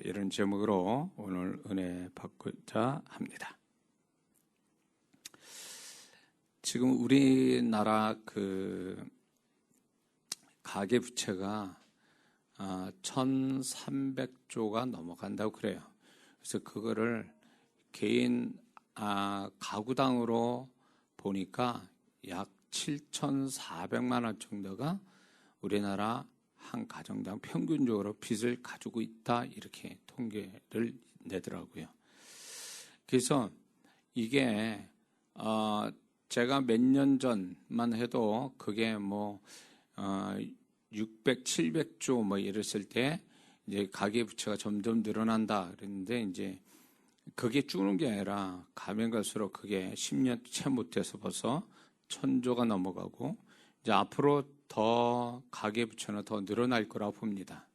이런 제목으로 오늘 은혜 받고자 합니다. 지금 우리나라 가계부채가 1,300조가 넘어간다고 그래요. 그래서 그거를 개인 가구당으로 보니까 약 7,400만 원 정도가 우리나라 한 가정당 평균적으로 빚을 가지고 있다, 이렇게 통계를 내더라고요. 그래서 이게 제가 몇 년 전만 해도 그게 600, 700조 이랬을 때 이제 가계부채가 점점 늘어난다 그랬는데, 이제 그게 줄는 게 아니라 가면 갈수록 그게 10년 채 못해서 벌써 1,000조가 넘어가고, 이제 앞으로 더 가계부채는 더 늘어날 거라고 봅니다.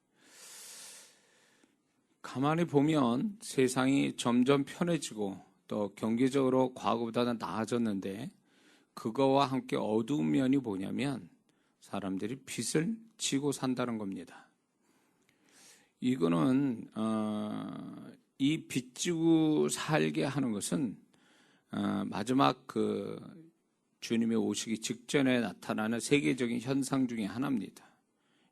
가만히 보면 세상이 점점 편해지고 또 경제적으로 과거보다는 나아졌는데, 그거와 함께 어두운 면이 뭐냐면 사람들이 빚을 지고 산다는 겁니다. 이거는 이 빚 지고 살게 하는 것은 마지막 주님의 오시기 직전에 나타나는 세계적인 현상 중에 하나입니다.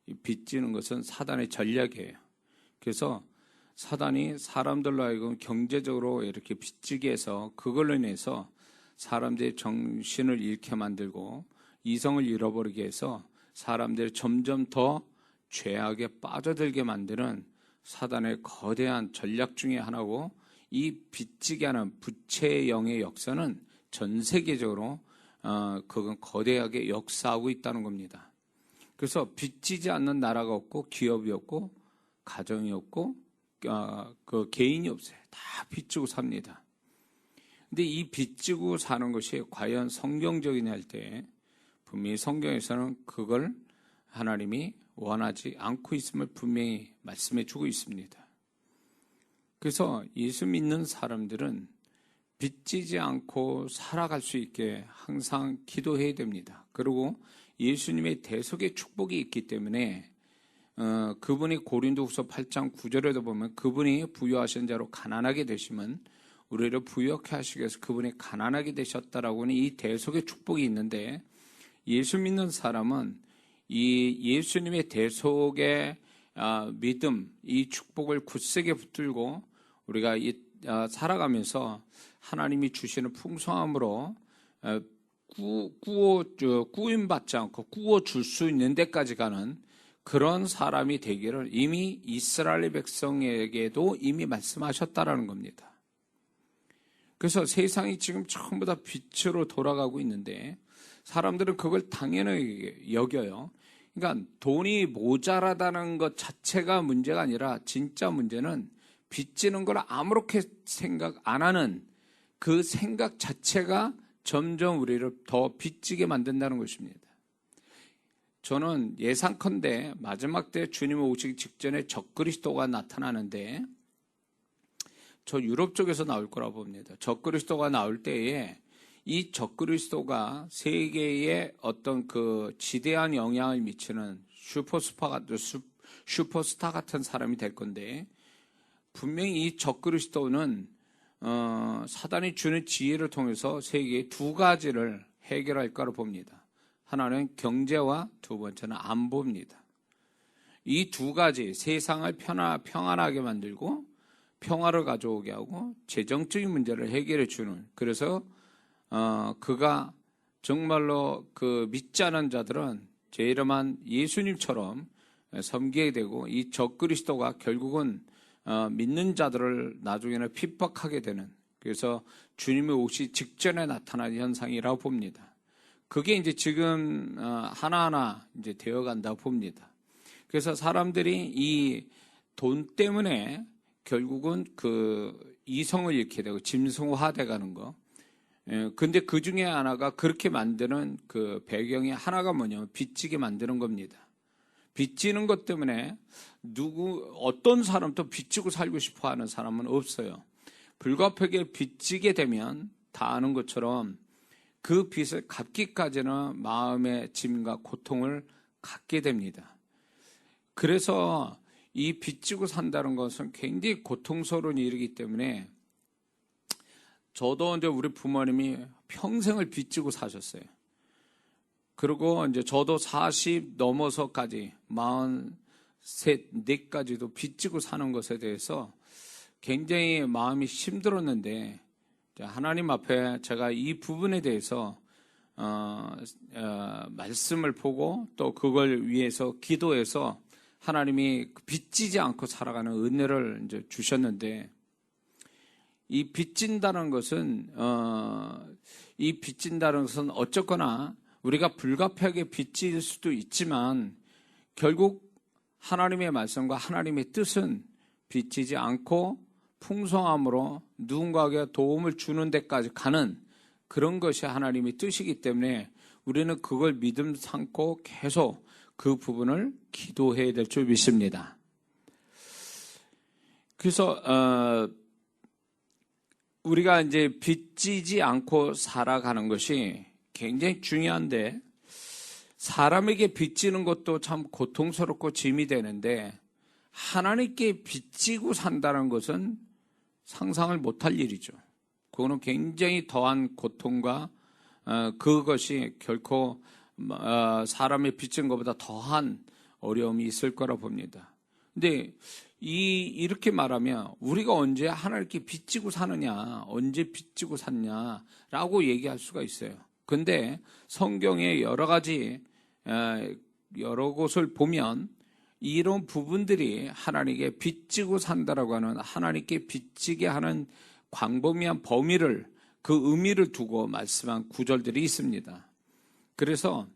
이 빚지는 것은 사단의 전략이에요. 그래서 사단이 사람들로 하여금 경제적으로 이렇게 빚지게 해서 그걸로 인해서 사람들의 정신을 잃게 만들고 이성을 잃어버리게 해서 사람들이 점점 더 죄악에 빠져들게 만드는 사단의 거대한 전략 중에 하나고, 이 빚지게 하는 부채의 영의 역사는 전 세계적으로 그건 거대하게 역사하고 있다는 겁니다. 그래서 빚지지 않는 나라가 없고 기업이 없고 가정이 없고 개인이 없어요. 다 빚지고 삽니다. 근데 이 빚지고 사는 것이 과연 성경적이냐 할 때 분명히 성경에서는 그걸 하나님이 원하지 않고 있음을 분명히 말씀해 주고 있습니다. 그래서 예수 믿는 사람들은 빚지지 않고 살아갈 수 있게 항상 기도해야 됩니다. 그리고 예수님의 대속의 축복이 있기 때문에 그분이 고린도후서 8장 9절에도 보면 그분이 부유하신 자로 가난하게 되시면 우리를 부유하게 하시기 위해서 그분이 가난하게 되셨다라고 하는 이 대속의 축복이 있는데, 예수 믿는 사람은 이 예수님의 대속의 믿음, 이 축복을 굳세게 붙들고 우리가 살아가면서 하나님이 주시는 풍성함으로 꾸임받지 않고 꾸어줄 수 있는 데까지 가는 그런 사람이 되기를 이미 이스라엘 백성에게도 이미 말씀하셨다라는 겁니다. 그래서 세상이 지금 전부 다 빛으로 돌아가고 있는데 사람들은 그걸 당연하게 여겨요. 그러니까 돈이 모자라다는 것 자체가 문제가 아니라 진짜 문제는 빚지는 걸 아무렇게 생각 안 하는 그 생각 자체가 점점 우리를 더 빚지게 만든다는 것입니다. 저는 예상컨대 마지막 때 주님 오시기 직전에 적그리스도가 나타나는데, 저 유럽 쪽에서 나올 거라고 봅니다. 적그리스도가 나올 때에 이 적그리스도가 세계에 어떤 지대한 영향을 미치는 슈퍼스타 같은 사람이 될 건데, 분명히 이 적그리스도는 사단이 주는 지혜를 통해서 세계의 두 가지를 해결할 거라고 봅니다. 하나는 경제와 두 번째는 안보입니다. 이 두 가지, 세상을 평안하게 만들고 평화를 가져오게 하고 재정적인 문제를 해결해 주는, 그래서 그가 정말로 믿지 않은 자들은 제 이름한 예수님처럼 섬기게 되고, 이 적그리스도가 결국은 믿는 자들을 나중에는 핍박하게 되는, 그래서 주님의 오시 직전에 나타난 현상이라고 봅니다. 그게 이제 지금 하나하나 이제 되어간다고 봅니다. 그래서 사람들이 이 돈 때문에 결국은 이성을 잃게 되고 짐승화돼 가는 거. 근데 그 중에 하나가 그렇게 만드는 배경이 하나가 뭐냐면 빚지게 만드는 겁니다. 빚지는 것 때문에 어떤 사람도 빚지고 살고 싶어 하는 사람은 없어요. 불가피하게 빚지게 되면 다 아는 것처럼 그 빚을 갚기까지는 마음의 짐과 고통을 갖게 됩니다. 그래서 이 빚지고 산다는 것은 굉장히 고통스러운 일이기 때문에 저도 이제 우리 부모님이 평생을 빚지고 사셨어요. 그리고 이제 저도 40 넘어서까지 43, 4까지도 빚지고 사는 것에 대해서 굉장히 마음이 힘들었는데 하나님 앞에 제가 이 부분에 대해서 말씀을 보고 또 그걸 위해서 기도해서 하나님이 빚지지 않고 살아가는 은혜를 이제 주셨는데 이 빚진다는 것은 어쨌거나 우리가 불가피하게 빚질 수도 있지만 결국 하나님의 말씀과 하나님의 뜻은 빚지지 않고 풍성함으로 누군가에게 도움을 주는 데까지 가는 그런 것이 하나님의 뜻이기 때문에 우리는 그걸 믿음 삼고 계속 그 부분을 기도해야 될 줄 믿습니다. 그래서 우리가 이제 빚지지 않고 살아가는 것이 굉장히 중요한데 사람에게 빚지는 것도 참 고통스럽고 짐이 되는데 하나님께 빚지고 산다는 것은 상상을 못할 일이죠. 그거는 굉장히 더한 고통과 그것이 결코 사람의 빚진 것보다 더한 어려움이 있을 거라 봅니다. 근데 이렇게 말하면 우리가 언제 하나님께 빚지고 사느냐, 언제 빚지고 샀냐라고 얘기할 수가 있어요. 근데 성경에 여러 가지 여러 곳을 보면 이런 부분들이 하나님께 빚지고 산다라고 하는 하나님께 빚지게 하는 광범위한 범위를 그 의미를 두고 말씀한 구절들이 있습니다. 그래서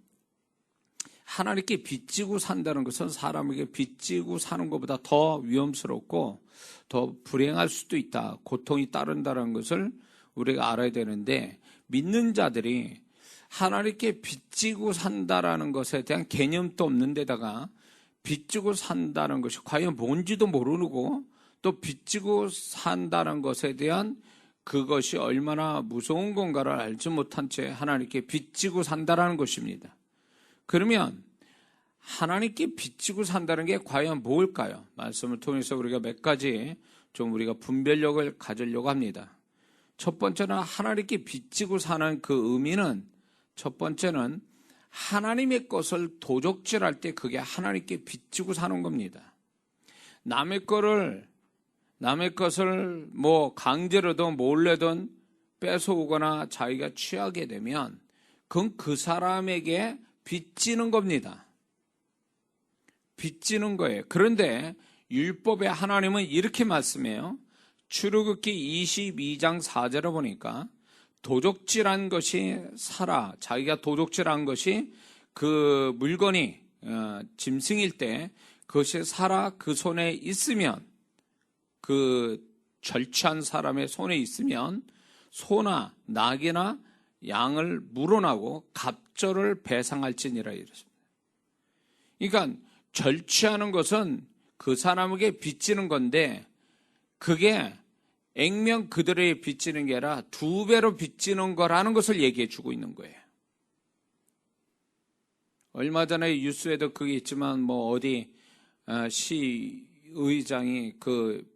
하나님께 빚지고 산다는 것은 사람에게 빚지고 사는 것보다 더 위험스럽고 더 불행할 수도 있다. 고통이 따른다는 것을 우리가 알아야 되는데 믿는 자들이 하나님께 빚지고 산다라는 것에 대한 개념도 없는 데다가 빚지고 산다는 것이 과연 뭔지도 모르고 또 빚지고 산다는 것에 대한 그것이 얼마나 무서운 건가를 알지 못한 채 하나님께 빚지고 산다라는 것입니다. 그러면 하나님께 빚지고 산다는 게 과연 뭘까요? 말씀을 통해서 우리가 몇 가지 좀 우리가 분별력을 가지려고 합니다. 첫 번째는 하나님께 빚지고 사는 그 의미는 첫 번째는 하나님의 것을 도적질할 때 그게 하나님께 빚지고 사는 겁니다. 남의 것을 뭐 강제로든 몰래든 뺏어오거나 자기가 취하게 되면 그건 그 사람에게 빚지는 겁니다. 빚지는 거예요. 그런데 율법의 하나님은 이렇게 말씀해요. 출애굽기 22장 4절에 보니까 도적질한 것이 살아, 자기가 도적질한 것이 그 물건이 짐승일 때 그것이 살아 그 손에 있으면 그 절취한 사람의 손에 있으면 소나 낙이나 양을 물어나고 갑절을 배상할지니라 이랬습니다. 그러니까 절취하는 것은 그 사람에게 빚지는 건데 그게 액면 그들에게 빚지는 게 아니라 2배로 빚지는 거라는 것을 얘기해 주고 있는 거예요. 얼마 전에 뉴스에도 그게 있지만 뭐 어디 시의장이 그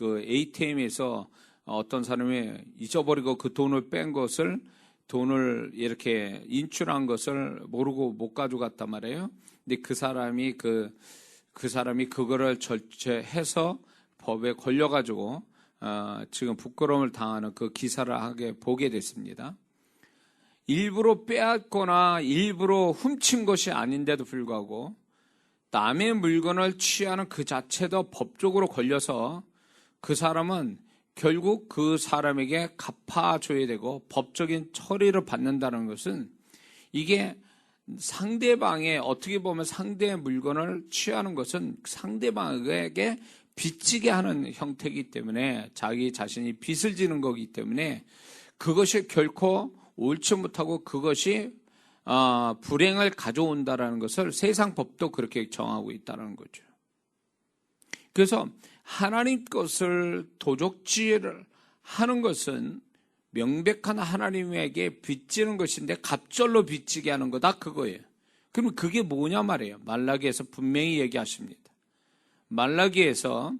ATM에서 어떤 사람이 잊어버리고 그 돈을 뺀 것을 돈을 이렇게 인출한 것을 모르고 못 가져갔단 말이에요. 근데 그 사람이 그거를 절제해서 법에 걸려가지고 지금 부끄러움을 당하는 그 기사를 하게 보게 됐습니다. 일부러 빼앗거나 일부러 훔친 것이 아닌데도 불구하고 남의 물건을 취하는 그 자체도 법적으로 걸려서 그 사람은 결국 그 사람에게 갚아줘야 되고 법적인 처리를 받는다는 것은 이게 상대방의 어떻게 보면 상대의 물건을 취하는 것은 상대방에게 빚지게 하는 형태이기 때문에 자기 자신이 빚을 지는 거기 때문에 그것이 결코 옳지 못하고 그것이 불행을 가져온다라는 것을 세상 법도 그렇게 정하고 있다는 거죠. 그래서 하나님 것을 도적질을 하는 것은 명백한 하나님에게 빚지는 것인데 갑절로 빚지게 하는 거다 그거예요. 그럼 그게 뭐냐 말이에요. 말라기에서 분명히 얘기하십니다. 말라기에서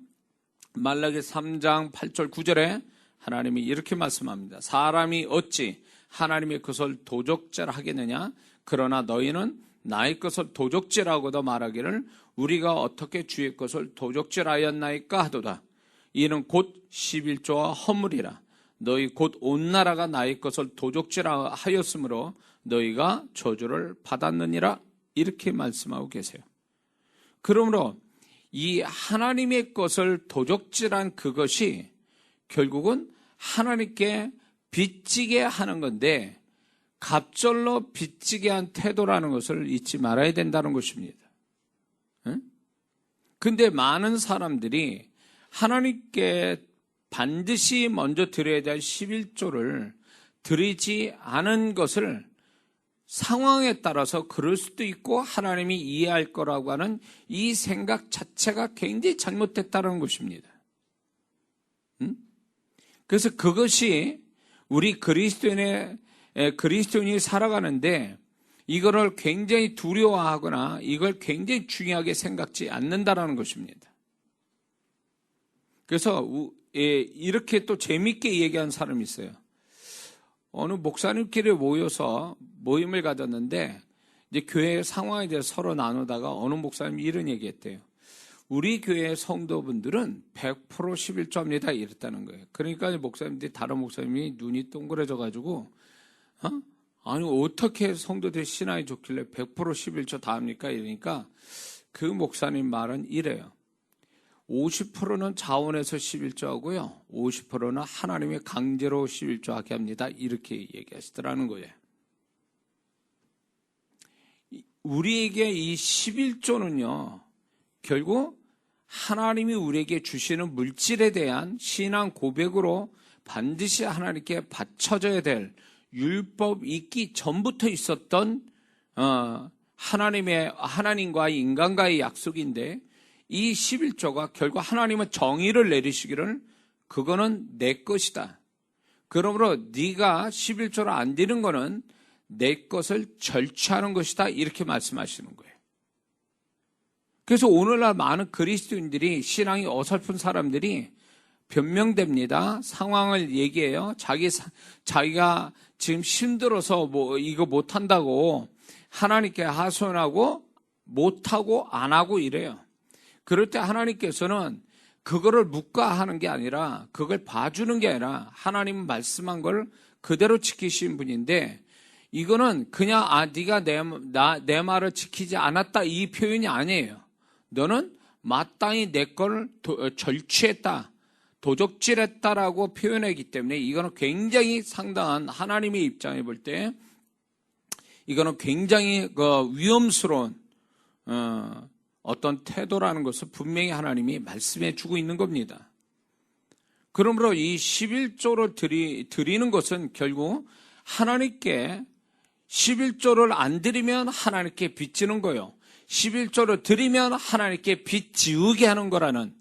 말라기 3장 8절 9절에 하나님이 이렇게 말씀합니다. 사람이 어찌 하나님의 것을 도적질 하겠느냐? 그러나 너희는 나의 것을 도적질하고도 말하기를 우리가 어떻게 주의 것을 도적질하였나이까 하도다. 이는 곧 11조와 허물이라. 너희 곧 온 나라가 나의 것을 도적질하였으므로 너희가 저주를 받았느니라. 이렇게 말씀하고 계세요. 그러므로 이 하나님의 것을 도적질한 그것이 결국은 하나님께 빚지게 하는 건데, 갑절로 빚지게 한 태도라는 것을 잊지 말아야 된다는 것입니다. 근데 많은 사람들이 하나님께 반드시 먼저 드려야 될 11조를 드리지 않은 것을 상황에 따라서 그럴 수도 있고 하나님이 이해할 거라고 하는 이 생각 자체가 굉장히 잘못됐다는 것입니다. 그래서 그것이 우리 그리스도인이 살아가는데 이거를 굉장히 두려워하거나 이걸 굉장히 중요하게 생각지 않는다는 것입니다. 그래서 이렇게 또 재밌게 얘기한 사람이 있어요. 어느 목사님끼리 모여서 모임을 가졌는데 이제 교회 상황에 대해서 서로 나누다가 어느 목사님이 이런 얘기했대요. 우리 교회 성도분들은 100% 11조합니다 이랬다는 거예요. 그러니까 목사님들이 다른 목사님이 눈이 동그래져가지고 아니 어떻게 성도들이 신앙이 좋길래 100% 11조 다 합니까? 이러니까 그 목사님 말은 이래요. 50%는 자원에서 11조 하고요. 50%는 하나님의 강제로 11조 하게 합니다. 이렇게 얘기하시더라는 거예요. 우리에게 이 11조는요. 결국 하나님이 우리에게 주시는 물질에 대한 신앙 고백으로 반드시 하나님께 바쳐져야 될 율법 있기 전부터 있었던 하나님과 인간과의 약속인데 이 11조가 결국 하나님은 정의를 내리시기를 그거는 내 것이다. 그러므로 네가 11조를 안 드리는 거는 내 것을 절취하는 것이다. 이렇게 말씀하시는 거예요. 그래서 오늘날 많은 그리스도인들이 신앙이 어설픈 사람들이 변명됩니다. 상황을 얘기해요. 자기가 지금 힘들어서 이거 못한다고 하나님께 하소연하고 못하고 안 하고 이래요. 그럴 때 하나님께서는 그거를 묵과하는 게 아니라 그걸 봐주는 게 아니라 하나님 말씀한 걸 그대로 지키신 분인데 이거는 그냥 네가 내 말을 지키지 않았다 이 표현이 아니에요. 너는 마땅히 내 걸 절취했다, 도적질했다라고 표현하기 때문에 이거는 굉장히 상당한 하나님의 입장에 볼 때 이거는 굉장히 위험스러운 어떤 태도라는 것을 분명히 하나님이 말씀해 주고 있는 겁니다. 그러므로 이 11조를 드리는 것은 결국 하나님께 11조를 안 드리면 하나님께 빚지는 거예요. 11조를 드리면 하나님께 빚 지우게 하는 거라는,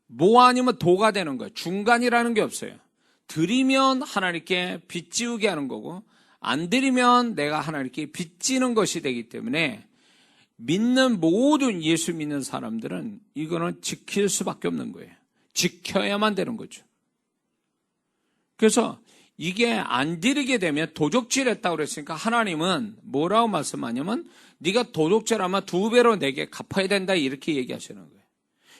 뭐 아니면 도가 되는 거예요. 중간이라는 게 없어요. 드리면 하나님께 빚 지우게 하는 거고 안 드리면 내가 하나님께 빚지는 것이 되기 때문에 믿는 모든 예수 믿는 사람들은 이거는 지킬 수밖에 없는 거예요. 지켜야만 되는 거죠. 그래서 이게 안 드리게 되면 도적질했다고 그랬으니까 하나님은 뭐라고 말씀하냐면 네가 도적질하면 2배로 내게 갚아야 된다 이렇게 얘기하시는 거예요.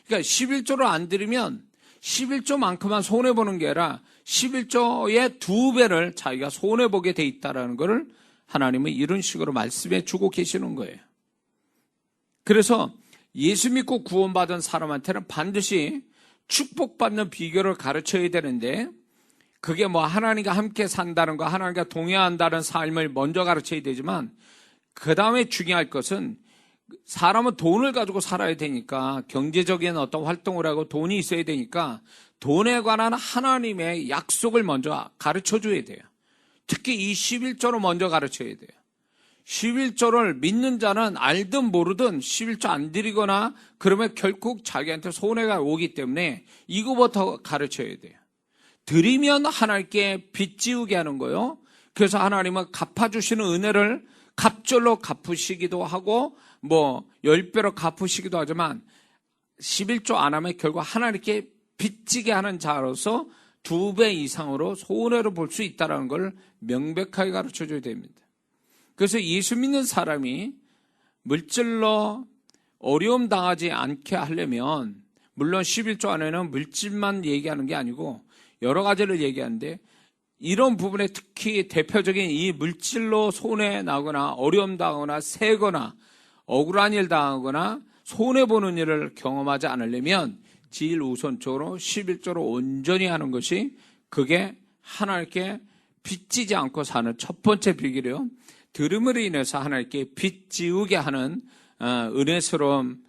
그러니까 11조를 안 드리면 11조만큼만 손해보는 게 아니라 11조의 2배를 자기가 손해보게 돼 있다는 것을 하나님은 이런 식으로 말씀해 주고 계시는 거예요. 그래서 예수 믿고 구원받은 사람한테는 반드시 축복받는 비결을 가르쳐야 되는데 그게 하나님과 함께 산다는 거, 하나님과 동행한다는 삶을 먼저 가르쳐야 되지만 그 다음에 중요할 것은 사람은 돈을 가지고 살아야 되니까 경제적인 어떤 활동을 하고 돈이 있어야 되니까 돈에 관한 하나님의 약속을 먼저 가르쳐줘야 돼요. 특히 이 11조를 먼저 가르쳐야 돼요. 11조를 믿는 자는 알든 모르든 11조 안 드리거나 그러면 결국 자기한테 손해가 오기 때문에 이거부터 가르쳐야 돼요. 드리면 하나님께 빚 지우게 하는 거요. 그래서 하나님은 갚아주시는 은혜를 갑절로 갚으시기도 하고 10배로 갚으시기도 하지만 11조 안 하면 결국 하나님께 빚지게 하는 자로서 2배 이상으로 손해를 볼 수 있다는 걸 명백하게 가르쳐줘야 됩니다. 그래서 예수 믿는 사람이 물질로 어려움 당하지 않게 하려면, 물론 11조 안에는 물질만 얘기하는 게 아니고 여러 가지를 얘기하는데, 이런 부분에 특히 대표적인 이 물질로 손해 나거나 어려움 당하거나 세거나 억울한 일 당하거나 손해보는 일을 경험하지 않으려면 제일 우선적으로 11조로 온전히 하는 것이, 그게 하나님께 빚지지 않고 사는 첫 번째 비결이요, 들음으로 인해서 하나님께 빚지우게 하는 은혜스러운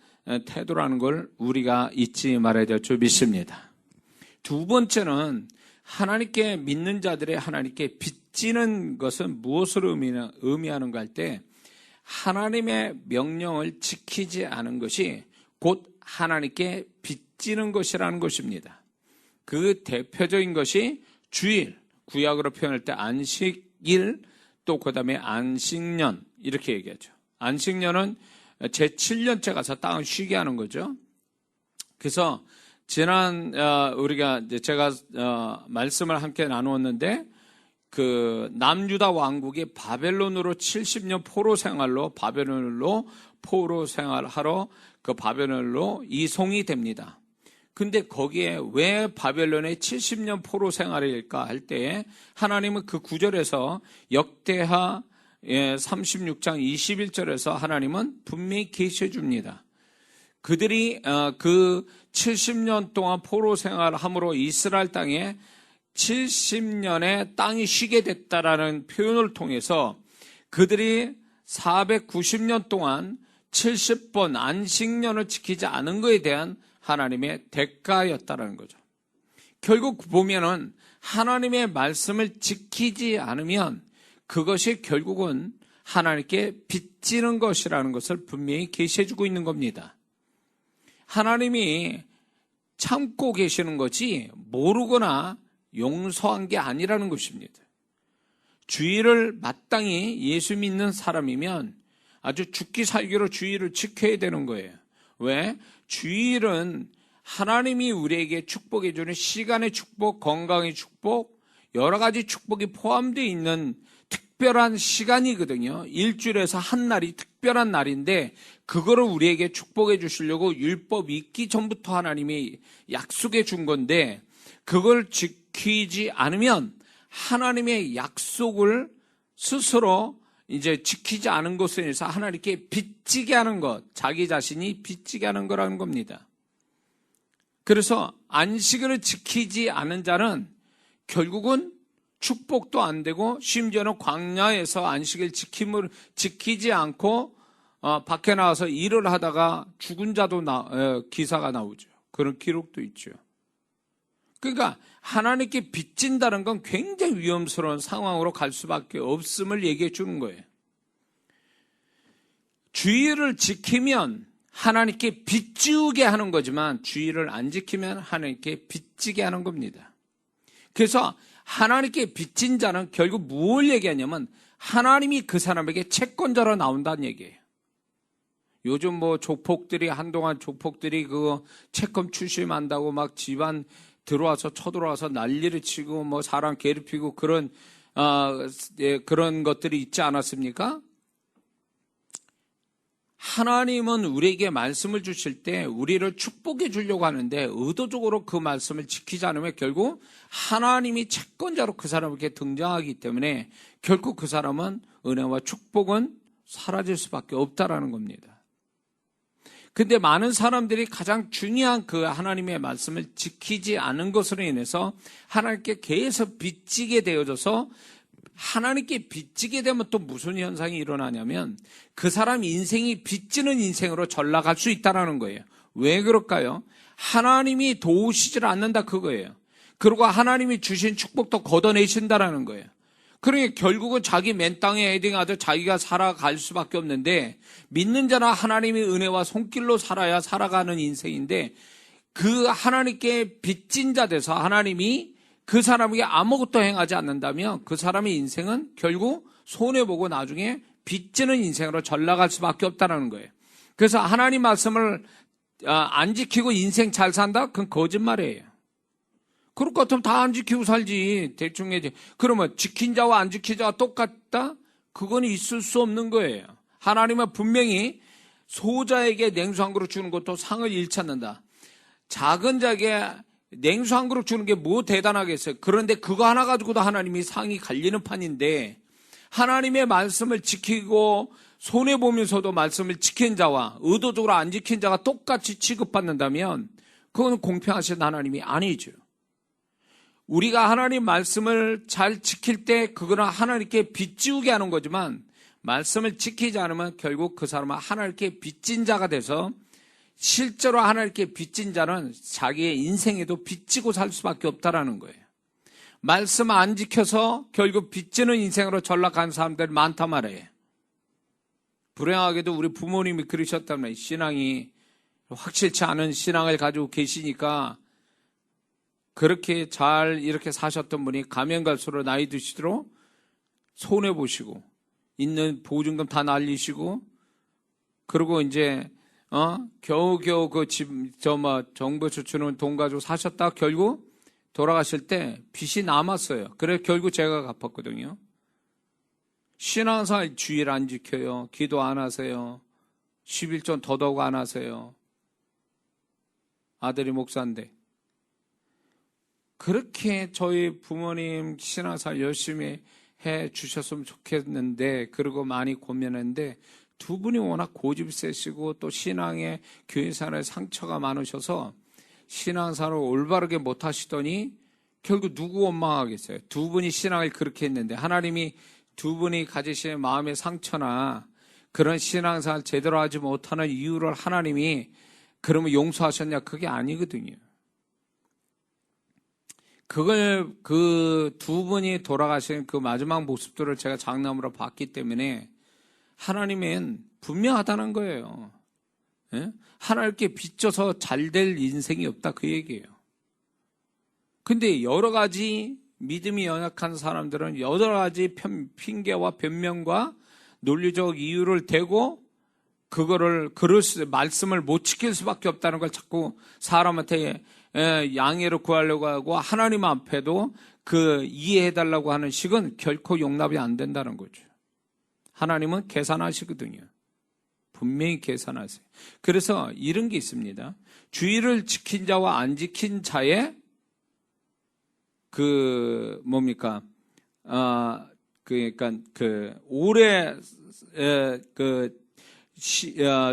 태도라는 걸 우리가 잊지 말아야 될 줄 믿습니다. 두 번째는 하나님께 믿는 자들의 하나님께 빚지는 것은 무엇을 의미하는가 할 때, 하나님의 명령을 지키지 않은 것이 곧 하나님께 빚지는 것이라는 것입니다. 그 대표적인 것이 주일, 구약으로 표현할 때 안식일, 또 그 다음에 안식년, 이렇게 얘기하죠. 안식년은 제7년째 가서 땅을 쉬게 하는 거죠. 그래서 지난 제가 말씀을 함께 나누었는데, 그 남유다 왕국이 바벨론으로 70년 포로 생활로 포로 생활하러 그 바벨론으로 이송이 됩니다. 근데 거기에 왜 바벨론의 70년 포로 생활일까 할 때에 하나님은 그 9절에서 역대하 36장 21절에서 하나님은 분명히 계시해 줍니다. 그들이 그 70년 동안 포로 생활함으로 이스라엘 땅에 70년의 땅이 쉬게 됐다라는 표현을 통해서 그들이 490년 동안 70번 안식년을 지키지 않은 것에 대한 하나님의 대가였다라는 거죠. 결국 보면은 하나님의 말씀을 지키지 않으면 그것이 결국은 하나님께 빚지는 것이라는 것을 분명히 계시해주고 있는 겁니다. 하나님이 참고 계시는 거지 모르거나 용서한 게 아니라는 것입니다. 주일을 마땅히 예수 믿는 사람이면 아주 죽기 살기로 주일을 지켜야 되는 거예요. 왜? 주일은 하나님이 우리에게 축복해 주는 시간의 축복, 건강의 축복, 여러 가지 축복이 포함되어 있는 특별한 시간이거든요. 일주일에서 한 날이 특별한 날인데, 그거를 우리에게 축복해 주시려고 율법이 있기 전부터 하나님이 약속해 준 건데, 그걸 지키지 않으면 하나님의 약속을 스스로 이제 지키지 않은 것에 대해서 하나님께 빚지게 하는 것, 자기 자신이 빚지게 하는 거라는 겁니다. 그래서 안식일을 지키지 않은 자는 결국은 축복도 안 되고, 심지어는 광야에서 안식일 지키지 않고 밖에 나와서 일을 하다가 죽은 자도 기사가 나오죠. 그런 기록도 있죠. 그러니까 하나님께 빚진다는 건 굉장히 위험스러운 상황으로 갈 수밖에 없음을 얘기해 주는 거예요. 주의를 지키면 하나님께 빚지우게 하는 거지만, 주의를 안 지키면 하나님께 빚지게 하는 겁니다. 그래서 하나님께 빚진 자는 결국 무엇을 얘기하냐면, 하나님이 그 사람에게 채권자로 나온다는 얘기예요. 요즘 뭐 한동안 조폭들이 그거 채권 추심한다고 막 집안 들어와서 쳐들어와서 난리를 치고 뭐 사람 괴롭히고 그런 것들이 있지 않았습니까? 하나님은 우리에게 말씀을 주실 때 우리를 축복해 주려고 하는데, 의도적으로 그 말씀을 지키지 않으면 결국 하나님이 채권자로 그 사람에게 등장하기 때문에 결국 그 사람은 은혜와 축복은 사라질 수밖에 없다라는 겁니다. 근데 많은 사람들이 가장 중요한 그 하나님의 말씀을 지키지 않은 것으로 인해서 하나님께 계속 빚지게 되어져서, 하나님께 빚지게 되면 또 무슨 현상이 일어나냐면, 그 사람 인생이 빚지는 인생으로 전락할 수 있다는 거예요. 왜 그럴까요? 하나님이 도우시질 않는다 그거예요. 그리고 하나님이 주신 축복도 걷어내신다라는 거예요. 그러니까 결국은 자기 맨 땅에 헤딩하듯 자기가 살아갈 수밖에 없는데, 믿는 자나 하나님의 은혜와 손길로 살아야 살아가는 인생인데, 그 하나님께 빚진 자 돼서 하나님이 그 사람에게 아무것도 행하지 않는다면 그 사람의 인생은 결국 손해보고 나중에 빚지는 인생으로 전락할 수밖에 없다는 거예요. 그래서 하나님 말씀을 안 지키고 인생 잘 산다? 그건 거짓말이에요. 그럴 것 같으면 다 안 지키고 살지. 대충 해지. 그러면 지킨 자와 안 지킨 자와 똑같다? 그건 있을 수 없는 거예요. 하나님은 분명히 소자에게 냉수 한 그릇 주는 것도 상을 잃지 않는다. 작은 자에게 냉수 한 그릇 주는 게 뭐 대단하겠어요. 그런데 그거 하나 가지고도 하나님이 상이 갈리는 판인데, 하나님의 말씀을 지키고 손해보면서도 말씀을 지킨 자와 의도적으로 안 지킨 자가 똑같이 취급받는다면 그건 공평하신 하나님이 아니죠. 우리가 하나님 말씀을 잘 지킬 때 그거는 하나님께 빚지우게 하는 거지만, 말씀을 지키지 않으면 결국 그 사람은 하나님께 빚진 자가 돼서, 실제로 하나님께 빚진 자는 자기의 인생에도 빚지고 살 수밖에 없다라는 거예요. 말씀 안 지켜서 결국 빚지는 인생으로 전락한 사람들이 많단 말이에요. 불행하게도 우리 부모님이 그러셨다면, 신앙이 확실치 않은 신앙을 가지고 계시니까 그렇게 잘 이렇게 사셨던 분이 가면 갈수록 나이 드시도록 손해보시고 있는 보증금 다 날리시고, 그리고 이제 겨우겨우 그 집 정부에서 주는 돈 가지고 사셨다 결국 돌아가실 때 빚이 남았어요. 그래서 결국 제가 갚았거든요. 신앙생활 주일 안 지켜요. 기도 안 하세요. 11조 더더욱 안 하세요. 아들이 목사인데. 그렇게 저희 부모님 신앙생활 열심히 해 주셨으면 좋겠는데, 그리고 많이 고민했는데, 두 분이 워낙 고집이 세시고 또 신앙의 교회생활에 상처가 많으셔서 신앙생활을 올바르게 못 하시더니 결국 누구 원망하겠어요? 두 분이 신앙을 그렇게 했는데, 하나님이 두 분이 가지신 마음의 상처나 그런 신앙생활 제대로 하지 못하는 이유를 하나님이 그러면 용서하셨냐? 그게 아니거든요. 그걸 그 두 분이 돌아가신 그 마지막 모습들을 제가 장남으로 봤기 때문에 하나님은 분명하다는 거예요. 예? 하나님께 빚져서 잘 될 인생이 없다, 그 얘기예요. 근데 여러 가지 믿음이 연약한 사람들은 여러 가지 핑계와 변명과 논리적 이유를 대고 그거를 말씀을 못 지킬 수밖에 없다는 걸 자꾸 사람한테 양해를 구하려고 하고, 하나님 앞에도 그 이해해달라고 하는 식은 결코 용납이 안 된다는 거죠. 하나님은 계산하시거든요. 분명히 계산하세요. 그래서 이런 게 있습니다. 주의를 지킨 자와 안 지킨 자의 올해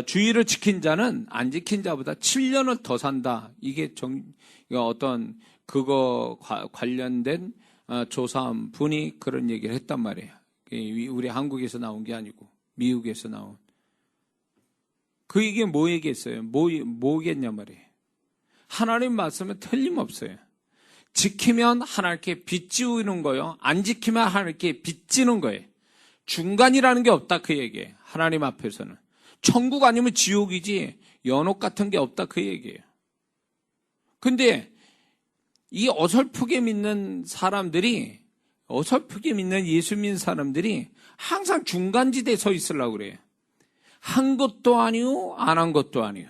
주의를 지킨 자는 안 지킨 자보다 7년을 더 산다. 이게 어떤 그거 관련된 조사한 분이 그런 얘기를 했단 말이에요. 우리 한국에서 나온 게 아니고 미국에서 나온. 그 이게 뭐 얘기했어요? 뭐겠냐 말이에요. 하나님 말씀은 틀림없어요. 지키면 하나님께 빚지우는 거예요. 안 지키면 하나님께 빚지는 거예요. 중간이라는 게 없다, 그 얘기예요. 하나님 앞에서는. 천국 아니면 지옥이지 연옥 같은 게 없다, 그 얘기예요. 근데 이 어설프게 믿는 사람들이, 어설프게 믿는 예수 믿는 사람들이 항상 중간지대에 서 있으려고 그래요. 한 것도 아니고 안 한 것도 아니에요.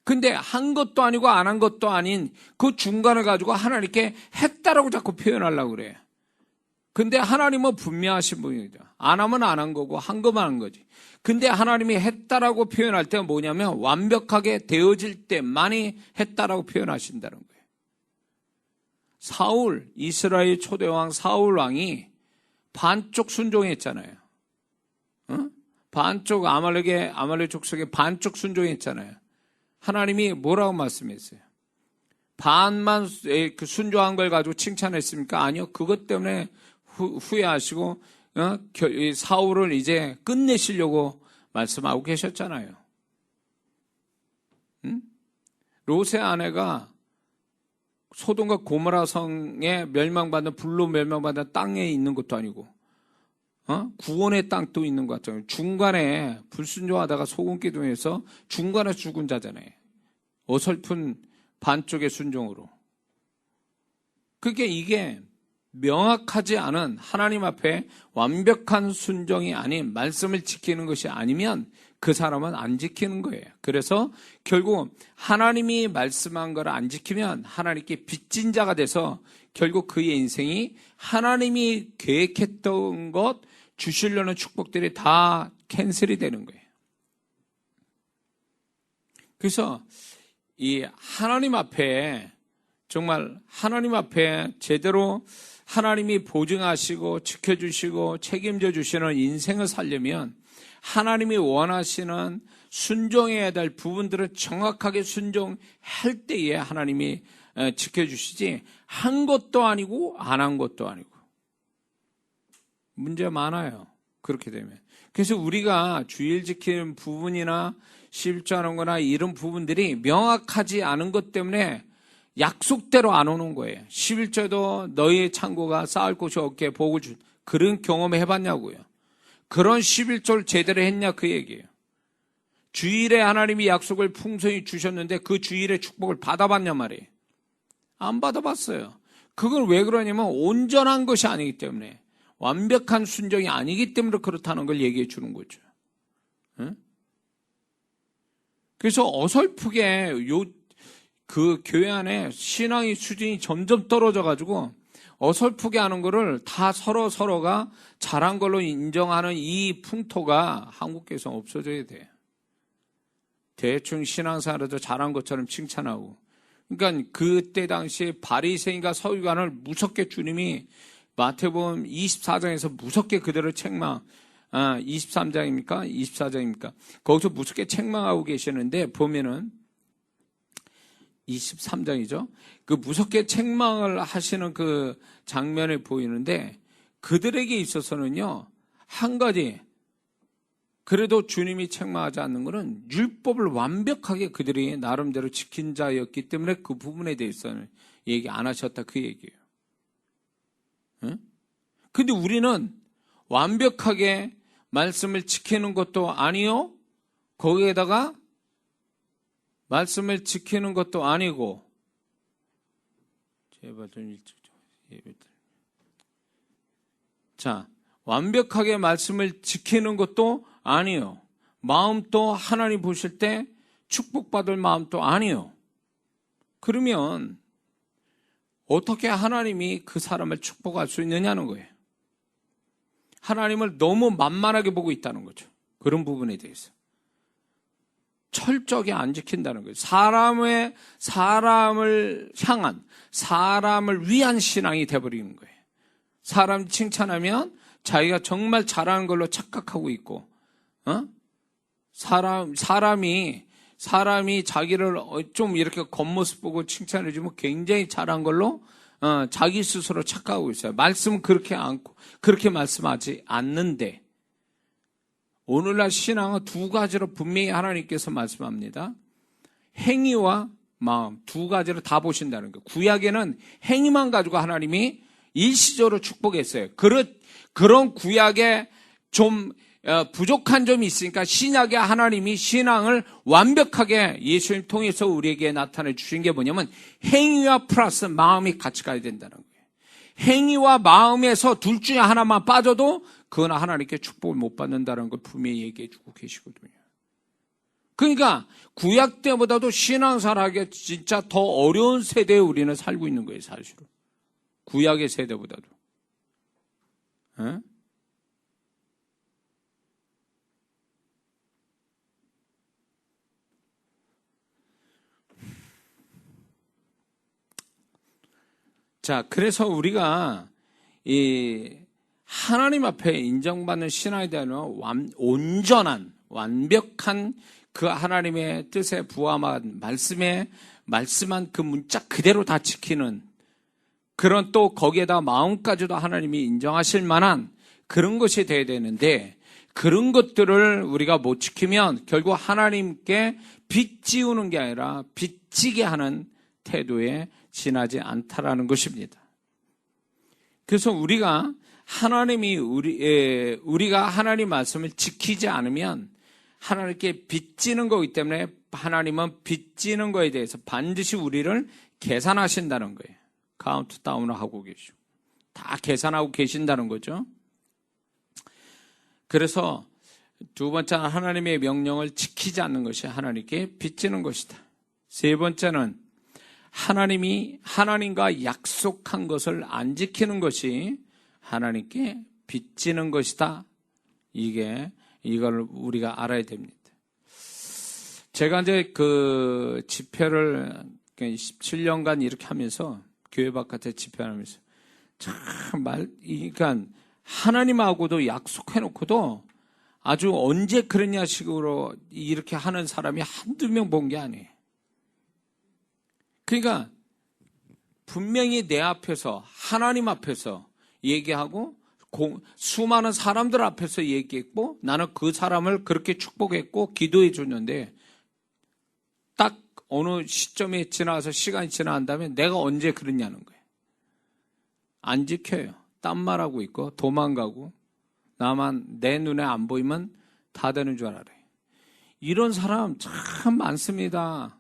근데 한 것도 아니고 안 한 것도 아닌 그 중간을 가지고 하나님께 했다라고 자꾸 표현하려고 그래요. 근데 하나님은 분명하신 분이죠. 안 하면 안 한 거고 한 거만 한 거지. 근데 하나님이 했다라고 표현할 때는 뭐냐면 완벽하게 되어질 때만이 했다라고 표현하신다는 거예요. 사울, 이스라엘 초대왕 사울 왕이 반쪽 순종했잖아요. 반쪽 아말렉 족속에 반쪽 순종했잖아요. 하나님이 뭐라고 말씀했어요? 반만 순종한 걸 가지고 칭찬했습니까? 아니요. 그것 때문에 후회하시고 사울을 이제 끝내시려고 말씀하고 계셨잖아요. 롯의 아내가 소돔과 고모라 성에 멸망받는, 불로 멸망받는 땅에 있는 것도 아니고 구원의 땅도 있는 것 같잖아요. 중간에 불순종하다가 소금기둥에서 중간에 죽은 자잖아요. 어설픈 반쪽의 순종으로. 그게 이게 명확하지 않은 하나님 앞에 완벽한 순종이 아닌 말씀을 지키는 것이 아니면 그 사람은 안 지키는 거예요. 그래서 결국 하나님이 말씀한 걸 안 지키면 하나님께 빚진 자가 돼서 결국 그의 인생이 하나님이 계획했던 것, 주시려는 축복들이 다 캔슬이 되는 거예요. 그래서 이 하나님 앞에 정말 하나님 앞에 제대로 하나님이 보증하시고 지켜주시고 책임져 주시는 인생을 살려면 하나님이 원하시는 순종해야 될 부분들을 정확하게 순종할 때에 하나님이 지켜주시지 한 것도 아니고 안 한 것도 아니고 문제 많아요. 그렇게 되면. 그래서 우리가 주일 지키는 부분이나 11조하는 거나 이런 부분들이 명확하지 않은 것 때문에 약속대로 안 오는 거예요. 11조도 너희의 창고가 쌓을 곳이 없게 복을 주 그런 경험 해봤냐고요. 그런 11조를 제대로 했냐 그 얘기예요. 주일에 하나님이 약속을 풍성히 주셨는데 그 주일의 축복을 받아봤냐 말이에요. 안 받아봤어요. 그걸 왜 그러냐면 온전한 것이 아니기 때문에 완벽한 순종이 아니기 때문에 그렇다는 걸 얘기해 주는 거죠. 응? 그래서 어설프게 그 교회 안에 신앙의 수준이 점점 떨어져가지고 어설프게 하는 거를 다 서로가 잘한 걸로 인정하는 이 풍토가 한국교회에서 없어져야 돼요. 대충 신앙생활에도 잘한 것처럼 칭찬하고. 그러니까 그때 당시에 바리새인과 서기관을 무섭게 주님이 마태복음 24장에서 무섭게 그들을 23장입니까? 24장입니까? 거기서 무섭게 책망하고 계시는데 보면은 23장이죠. 그 무섭게 책망을 하시는 그 장면이 보이는데 그들에게 있어서는요, 한 가지, 그래도 주님이 책망하지 않는 것은 율법을 완벽하게 그들이 나름대로 지킨 자였기 때문에 그 부분에 대해서는 얘기 안 하셨다 그 얘기예요. 응? 근데 우리는 완벽하게 말씀을 지키는 것도 아니요, 거기에다가 말씀을 지키는 것도 아니고, 제발 좀 일찍 좀 예배. 자, 완벽하게 말씀을 지키는 것도 아니요, 마음도 하나님 보실 때 축복받을 마음도 아니요. 그러면 어떻게 하나님이 그 사람을 축복할 수 있느냐는 거예요. 하나님을 너무 만만하게 보고 있다는 거죠. 그런 부분에 대해서. 철저하게 안 지킨다는 거예요. 사람을 향한, 사람을 위한 신앙이 돼버리는 거예요. 사람 칭찬하면 자기가 정말 잘하는 걸로 착각하고 있고, 사람이 자기를 좀 이렇게 겉모습 보고 칭찬해주면 굉장히 잘한 걸로 자기 스스로 착각하고 있어요. 말씀은 그렇게 말씀하지 않는데, 오늘날 신앙은 두 가지로 분명히 하나님께서 말씀합니다. 행위와 마음, 두 가지를 다 보신다는 거예요. 구약에는 행위만 가지고 하나님이 일시적으로 축복했어요. 그런 구약에 좀 부족한 점이 있으니까 신약의 하나님이 신앙을 완벽하게 예수님 통해서 우리에게 나타내 주신 게 뭐냐면 행위와 플러스 마음이 같이 가야 된다는 거예요. 행위와 마음에서 둘 중에 하나만 빠져도 그건 하나님께 축복을 못 받는다는 걸 분명히 얘기해 주고 계시거든요. 그러니까 구약 때보다도 신앙생활하기가 진짜 더 어려운 세대에 우리는 살고 있는 거예요, 사실은. 구약의 세대보다도. 에? 자, 그래서 우리가 이 하나님 앞에 인정받는 신앙에 대한 온전한, 완벽한 그 하나님의 뜻에 부합한 말씀한 그 문자 그대로 다 지키는 그런 또 거기에다 마음까지도 하나님이 인정하실 만한 그런 것이 돼야 되는데 그런 것들을 우리가 못 지키면 결국 하나님께 빚지우는 게 아니라 빚지게 하는 태도에 지나지 않다라는 것입니다. 그래서 우리가 하나님 말씀을 지키지 않으면 하나님께 빚지는 거기 때문에 하나님은 빚지는 거에 대해서 반드시 우리를 계산하신다는 거예요. 카운트다운을 하고 계시고 다 계산하고 계신다는 거죠. 그래서 두 번째는 하나님의 명령을 지키지 않는 것이 하나님께 빚지는 것이다. 세 번째는 하나님과 약속한 것을 안 지키는 것이 하나님께 빚지는 것이다. 이걸 우리가 알아야 됩니다. 제가 이제 그 집회를 17년간 이렇게 하면서 교회 바깥에 집회하면서 그러니까 하나님하고도 약속해놓고도 아주 언제 그랬냐 식으로 이렇게 하는 사람이 한두 명 본 게 아니에요. 그러니까 분명히 내 앞에서 하나님 앞에서 얘기하고 수많은 사람들 앞에서 얘기했고 나는 그 사람을 그렇게 축복했고 기도해 줬는데 딱 어느 시점에 지나서 시간이 지난 다음에 내가 언제 그랬냐는 거예요. 안 지켜요. 딴말하고 있고 도망가고 나만 내 눈에 안 보이면 다 되는 줄 알아요. 이런 사람 참 많습니다.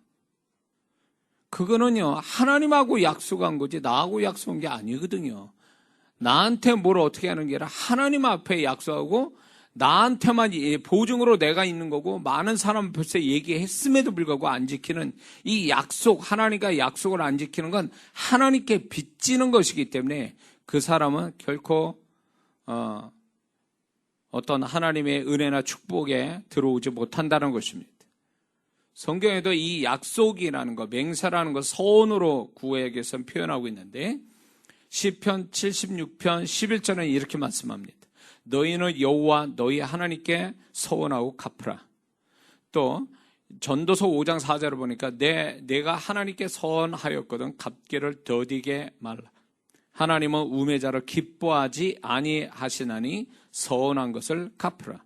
그거는요 하나님하고 약속한 거지 나하고 약속한 게 아니거든요. 나한테 뭘 어떻게 하는 게 아니라 하나님 앞에 약속하고 나한테만 보증으로 내가 있는 거고 많은 사람 벌써 얘기했음에도 불구하고 안 지키는 이 약속, 하나님과 약속을 안 지키는 건 하나님께 빚지는 것이기 때문에 그 사람은 결코 어떤 하나님의 은혜나 축복에 들어오지 못한다는 것입니다. 성경에도 이 약속이라는 것, 맹세라는 것 서원으로 구약에서 표현하고 있는데 시편 76편 11절은 이렇게 말씀합니다. 너희는 여호와 너희 하나님께 서원하고 갚으라. 또 전도서 5장 4절을 보니까 내가 하나님께 서원하였거든 갚기를 더디게 말라. 하나님은 우매자를 기뻐하지 아니하시나니 서원한 것을 갚으라.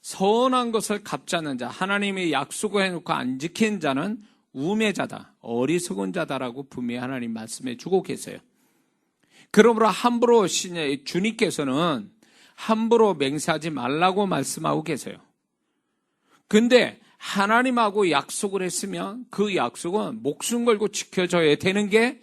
서원한 것을 갚지 않는 자, 하나님의 약속을 해놓고 안 지킨 자는 우매자다, 어리석은 자다라고 분명히 하나님 말씀해 주고 계세요. 그러므로 함부로 주님께서는 함부로 맹세하지 말라고 말씀하고 계세요. 근데 하나님하고 약속을 했으면 그 약속은 목숨 걸고 지켜져야 되는 게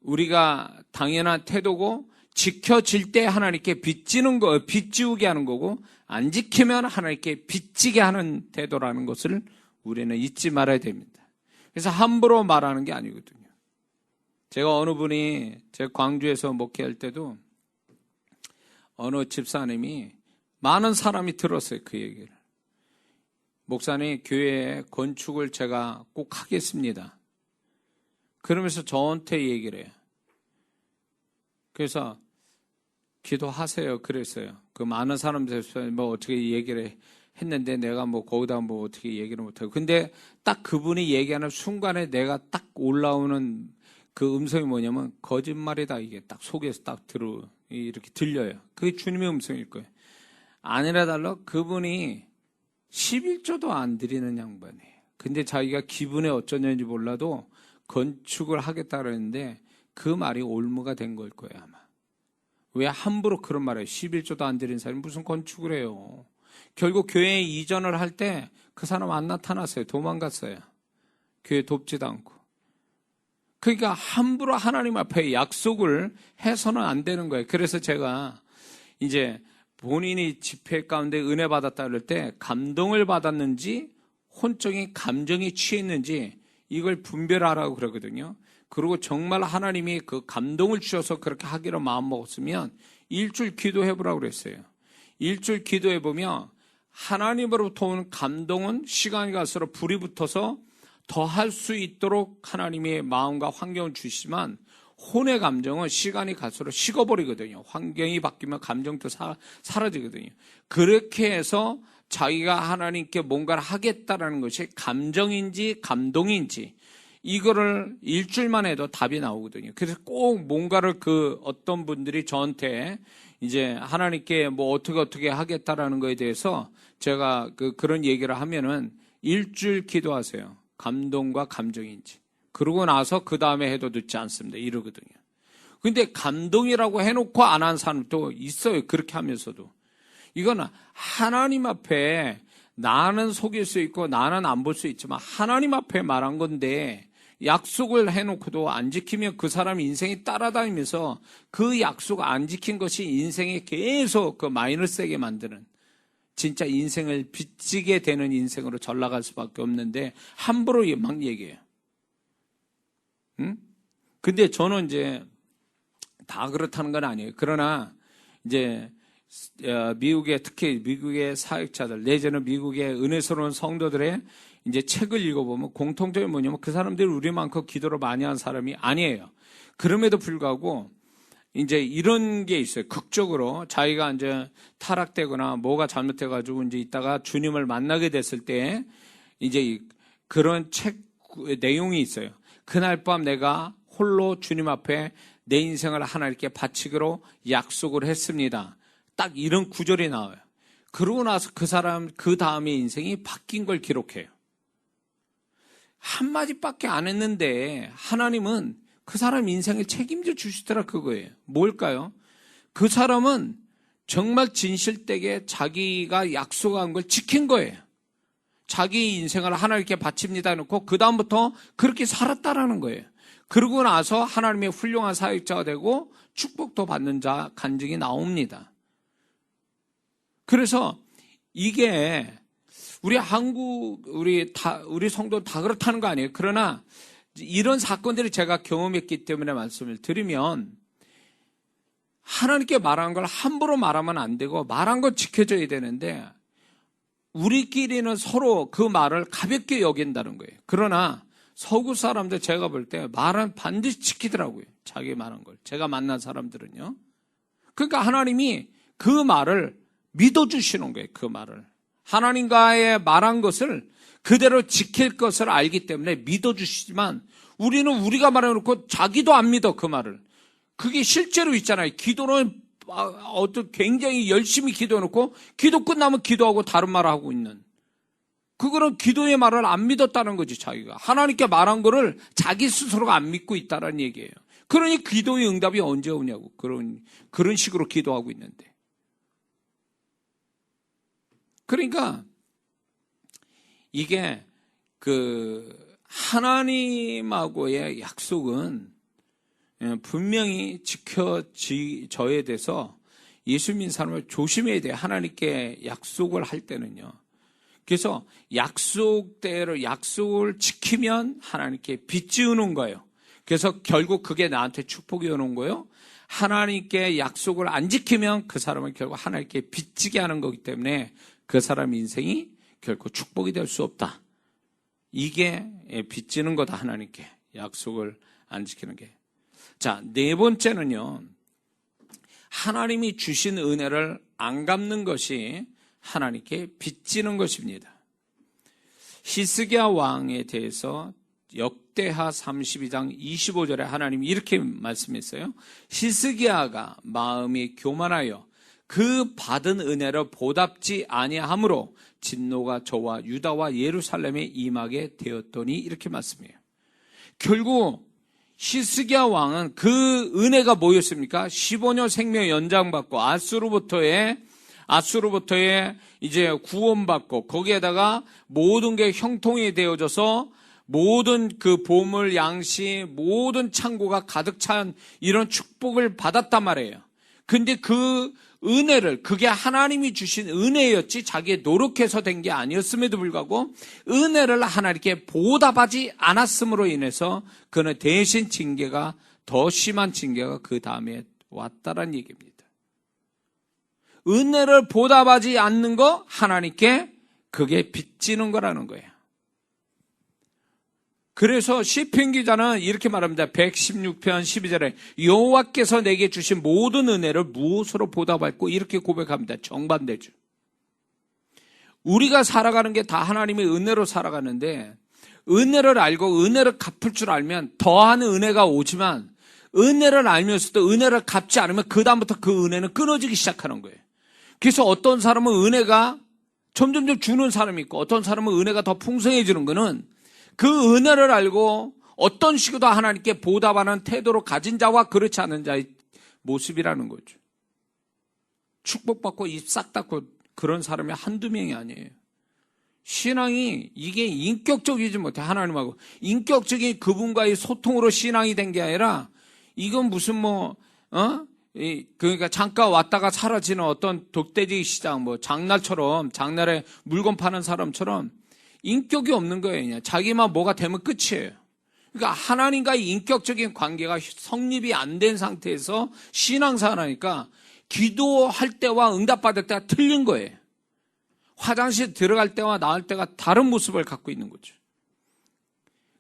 우리가 당연한 태도고 지켜질 때 하나님께 빚지우게 하는 거고 안 지키면 하나님께 빚지게 하는 태도라는 것을 우리는 잊지 말아야 됩니다. 그래서 함부로 말하는 게 아니거든요. 제가 어느 분이 제가 광주에서 목회할 때도 어느 집사님이 많은 사람이 들었어요. 그 얘기를. 목사님 교회 건축을 제가 꼭 하겠습니다. 그러면서 저한테 얘기를 해요. 그래서 기도하세요. 그랬어요. 그 많은 사람들 뭐 어떻게 얘기를 했는데 내가 뭐 거기다 뭐 어떻게 얘기를 못하고. 근데 딱 그분이 얘기하는 순간에 내가 딱 올라오는 그 음성이 뭐냐면 거짓말이다. 이게 딱 속에서 딱 이렇게 들려요. 그게 주님의 음성일 거예요. 아니라 달라 그분이 11조도 안 드리는 양반이에요. 근데 자기가 기분에 어쩌는지 몰라도 건축을 하겠다 그랬는데 그 말이 올무가 된 걸 거예요 아마. 왜 함부로 그런 말을 해요? 11조도 안 드린 사람이 무슨 건축을 해요. 결국 교회에 이전을 할 때 그 사람 안 나타났어요. 도망갔어요. 교회 돕지도 않고. 그러니까 함부로 하나님 앞에 약속을 해서는 안 되는 거예요. 그래서 제가 이제 본인이 집회 가운데 은혜 받았다 그럴 때 감동을 받았는지 혼적인 감정이 취했는지 이걸 분별하라고 그러거든요. 그리고 정말 하나님이 그 감동을 주셔서 그렇게 하기로 마음먹었으면 일주일 기도해보라고 그랬어요. 일주일 기도해보면 하나님으로부터 온 감동은 시간이 갈수록 불이 붙어서 더 할 수 있도록 하나님의 마음과 환경을 주시지만 혼의 감정은 시간이 갈수록 식어버리거든요. 환경이 바뀌면 감정도 사라지거든요. 그렇게 해서 자기가 하나님께 뭔가를 하겠다라는 것이 감정인지 감동인지 이거를 일주일만 해도 답이 나오거든요. 그래서 꼭 뭔가를 어떤 분들이 저한테 이제 하나님께 뭐 어떻게 하겠다라는 거에 대해서 제가 그런 얘기를 하면은 일주일 기도하세요. 감동과 감정인지. 그러고 나서 그 다음에 해도 늦지 않습니다. 이러거든요. 근데 감동이라고 해놓고 안 한 사람도 있어요. 그렇게 하면서도. 이건 하나님 앞에 나는 속일 수 있고 나는 안 볼 수 있지만 하나님 앞에 말한 건데 약속을 해놓고도 안 지키면 그 사람 인생이 따라다니면서 그 약속 안 지킨 것이 인생에 계속 그 마이너스하게 만드는, 진짜 인생을 빚지게 되는 인생으로 전락할 수밖에 없는데 함부로 막 얘기해요. 응? 근데 저는 이제 다 그렇다는 건 아니에요. 그러나 이제 미국의, 특히 미국의 사역자들 내지는 미국의 은혜스러운 성도들의 이제 책을 읽어보면 공통점이 뭐냐면 그 사람들이 우리만큼 기도를 많이 한 사람이 아니에요. 그럼에도 불구하고 이제 이런 게 있어요. 극적으로 자기가 이제 타락되거나 뭐가 잘못돼가지고 이제 있다가 주님을 만나게 됐을 때 이제 그런 책 내용이 있어요. 그날 밤 내가 홀로 주님 앞에 내 인생을 하나님께 바치기로 약속을 했습니다. 딱 이런 구절이 나와요. 그러고 나서 그 사람 그 다음에 인생이 바뀐 걸 기록해요. 한마디밖에 안 했는데 하나님은 그 사람 인생을 책임져 주시더라 그거예요. 뭘까요? 그 사람은 정말 진실되게 자기가 약속한 걸 지킨 거예요. 자기 인생을 하나님께 바칩니다 해놓고 그 다음부터 그렇게 살았다라는 거예요. 그러고 나서 하나님의 훌륭한 사역자가 되고 축복도 받는 자 간증이 나옵니다. 그래서 이게 우리 우리 성도 다 그렇다는 거 아니에요. 그러나 이런 사건들을 제가 경험했기 때문에 말씀을 드리면 하나님께 말한 걸 함부로 말하면 안 되고 말한 건 지켜져야 되는데 우리끼리는 서로 그 말을 가볍게 여긴다는 거예요. 그러나 서구 사람들 제가 볼 때 말은 반드시 지키더라고요. 자기 말한 걸. 제가 만난 사람들은요. 그러니까 하나님이 그 말을 믿어주시는 거예요. 그 말을. 하나님과의 말한 것을 그대로 지킬 것을 알기 때문에 믿어주시지만 우리는 우리가 말해놓고 자기도 안 믿어 그 말을. 그게 실제로 있잖아요. 기도는 굉장히 열심히 기도해놓고 기도 끝나면 기도하고 다른 말을 하고 있는. 그거는 기도의 말을 안 믿었다는 거지 자기가. 하나님께 말한 거를 자기 스스로가 안 믿고 있다는 얘기예요. 그러니 기도의 응답이 언제 오냐고. 그런 식으로 기도하고 있는데. 그러니까 이게 하나님하고의 약속은 분명히 지켜져야 돼서 예수 믿는 사람을 조심해야 돼요. 하나님께 약속을 할 때는요. 그래서 약속을 지키면 하나님께 빚지 오는 거예요. 그래서 결국 그게 나한테 축복이 오는 거예요. 하나님께 약속을 안 지키면 그 사람은 결국 하나님께 빚지게 하는 거기 때문에 그 사람 인생이 결코 축복이 될 수 없다. 이게 빚지는 거다. 하나님께 약속을 안 지키는 게. 자, 네 번째는요. 하나님이 주신 은혜를 안 갚는 것이 하나님께 빚지는 것입니다. 히스기야 왕에 대해서 역대하 32장 25절에 하나님이 이렇게 말씀했어요. 히스기야가 마음이 교만하여 그 받은 은혜를 보답지 아니하므로 진노가 저와 유다와 예루살렘에 임하게 되었더니 이렇게 말씀해요. 결국 히스기야 왕은 그 은혜가 뭐였습니까? 15년 생명 연장받고 아수로부터의 이제 구원받고 거기에다가 모든 게 형통이 되어져서 모든 그 보물, 양식, 모든 창고가 가득 찬 이런 축복을 받았단 말이에요. 근데 그 은혜를, 그게 하나님이 주신 은혜였지 자기의 노력해서 된 게 아니었음에도 불구하고 은혜를 하나님께 보답하지 않았음으로 인해서 그는 대신 징계가, 더 심한 징계가 그 다음에 왔다라는 얘기입니다. 은혜를 보답하지 않는 거 하나님께 그게 빚지는 거라는 거예요. 그래서 시편 기자는 이렇게 말합니다. 116편 12절에 여호와께서 내게 주신 모든 은혜를 무엇으로 보답할고 이렇게 고백합니다. 정반대죠. 우리가 살아가는 게 다 하나님의 은혜로 살아가는데 은혜를 알고 은혜를 갚을 줄 알면 더한 은혜가 오지만 은혜를 알면서도 은혜를 갚지 않으면 그 다음부터 그 은혜는 끊어지기 시작하는 거예요. 그래서 어떤 사람은 은혜가 점점 주는 사람이 있고 어떤 사람은 은혜가 더 풍성해지는 거는 그 은혜를 알고 어떤 식으로도 하나님께 보답하는 태도로 가진 자와 그렇지 않은 자의 모습이라는 거죠. 축복받고 입 싹 닫고 그런 사람이 한두 명이 아니에요. 신앙이 이게 인격적이지 못해. 하나님하고 인격적인 그분과의 소통으로 신앙이 된 게 아니라 이건 무슨 그러니까 잠깐 왔다가 사라지는 어떤 독대지 시장, 장날처럼, 장날에 물건 파는 사람처럼 인격이 없는 거예요. 그냥 자기만 뭐가 되면 끝이에요. 그러니까 하나님과의 인격적인 관계가 성립이 안 된 상태에서 신앙생활하니까 기도할 때와 응답받을 때가 틀린 거예요. 화장실 들어갈 때와 나올 때가 다른 모습을 갖고 있는 거죠.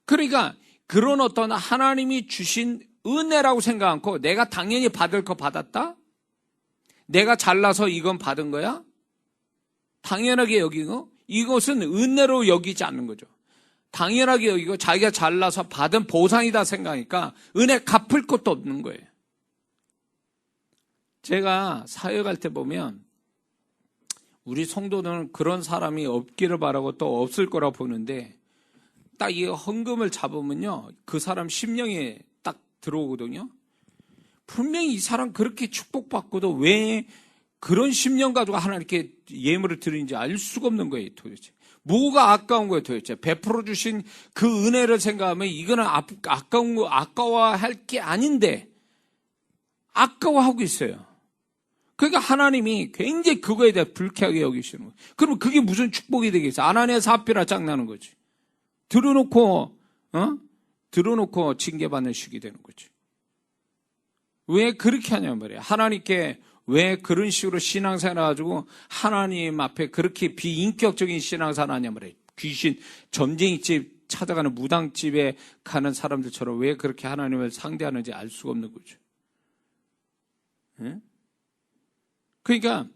그러니까 그런 어떤 하나님이 주신 은혜라고 생각 않고 내가 당연히 받을 거 받았다? 내가 잘나서 이건 받은 거야? 당연하게 여기고 이것은 은혜로 여기지 않는 거죠. 당연하게 여기고 자기가 잘나서 받은 보상이다 생각하니까 은혜 갚을 것도 없는 거예요. 제가 사역할 때 보면 우리 성도들은 그런 사람이 없기를 바라고 또 없을 거라 보는데 딱 이 헌금을 잡으면요. 그 사람 심령에 딱 들어오거든요. 분명히 이 사람 그렇게 축복받고도 왜 그런 심령 가지고 하나님께 예물을 드리는지 알 수가 없는 거예요. 도대체. 뭐가 아까운 거예요 도대체. 베풀어 주신 그 은혜를 생각하면 이거는 아까운 거, 아까워할 게 아닌데 아까워하고 있어요. 그러니까 하나님이 굉장히 그거에 대해 불쾌하게 여기시는 거예요. 그러면 그게 무슨 축복이 되겠어요? 아나니아 사피라 짱나는 거지. 들어놓고 징계받는 식이 되는 거지. 왜 그렇게 하냐 말이에요. 하나님께 왜 그런 식으로 신앙생활 해가지고 하나님 앞에 그렇게 비인격적인 신앙생활 하냐 말이에요. 귀신, 점쟁이집 찾아가는 무당집에 가는 사람들처럼 왜 그렇게 하나님을 상대하는지 알 수가 없는 거죠. 네? 그러니까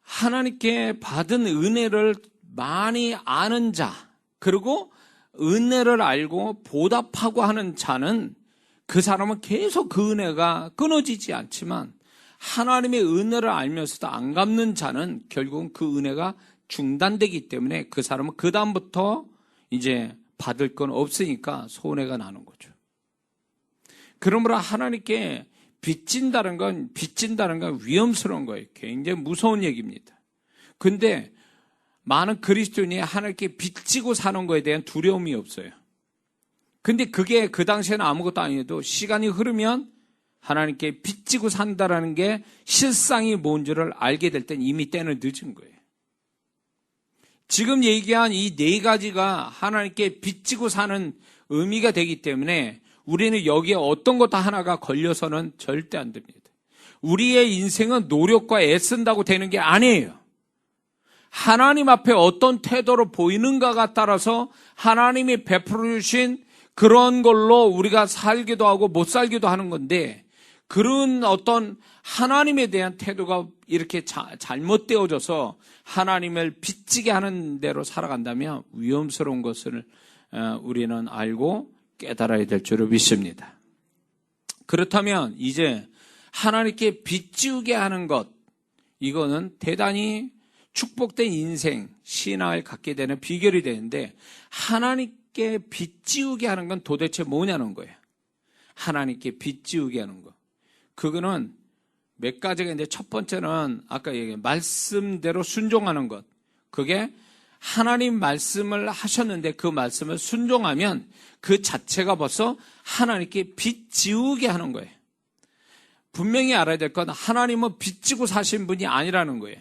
하나님께 받은 은혜를 많이 아는 자, 그리고 은혜를 알고 보답하고 하는 자는 그 사람은 계속 그 은혜가 끊어지지 않지만 하나님의 은혜를 알면서도 안 갚는 자는 결국은 그 은혜가 중단되기 때문에 그 사람은 그 다음부터 이제 받을 건 없으니까 손해가 나는 거죠. 그러므로 하나님께 빚진다는 건 위험스러운 거예요. 굉장히 무서운 얘기입니다. 근데 많은 그리스도인이 하나님께 빚지고 사는 거에 대한 두려움이 없어요. 근데 그게 그 당시에는 아무것도 아니어도 시간이 흐르면 하나님께 빚지고 산다라는 게 실상이 뭔지를 알게 될 땐 이미 때는 늦은 거예요. 지금 얘기한 이 네 가지가 하나님께 빚지고 사는 의미가 되기 때문에 우리는 여기에 어떤 것 하나가 걸려서는 절대 안 됩니다. 우리의 인생은 노력과 애쓴다고 되는 게 아니에요. 하나님 앞에 어떤 태도로 보이는가가 따라서 하나님이 베풀어 주신 그런 걸로 우리가 살기도 하고 못 살기도 하는 건데 그런 어떤 하나님에 대한 태도가 이렇게 잘못되어져서 하나님을 빚지게 하는 대로 살아간다면 위험스러운 것을 우리는 알고 깨달아야 될 줄을 믿습니다. 그렇다면 이제 하나님께 빚지우게 하는 것, 이거는 대단히 축복된 인생, 신앙을 갖게 되는 비결이 되는데 하나님께 빚지우게 하는 건 도대체 뭐냐는 거예요. 하나님께 빚지우게 하는 거. 그거는 몇 가지가 있는데 첫 번째는 아까 얘기한 말씀대로 순종하는 것. 그게 하나님 말씀을 하셨는데 그 말씀을 순종하면 그 자체가 벌써 하나님께 빚지우게 하는 거예요. 분명히 알아야 될 건 하나님은 빚지고 사신 분이 아니라는 거예요.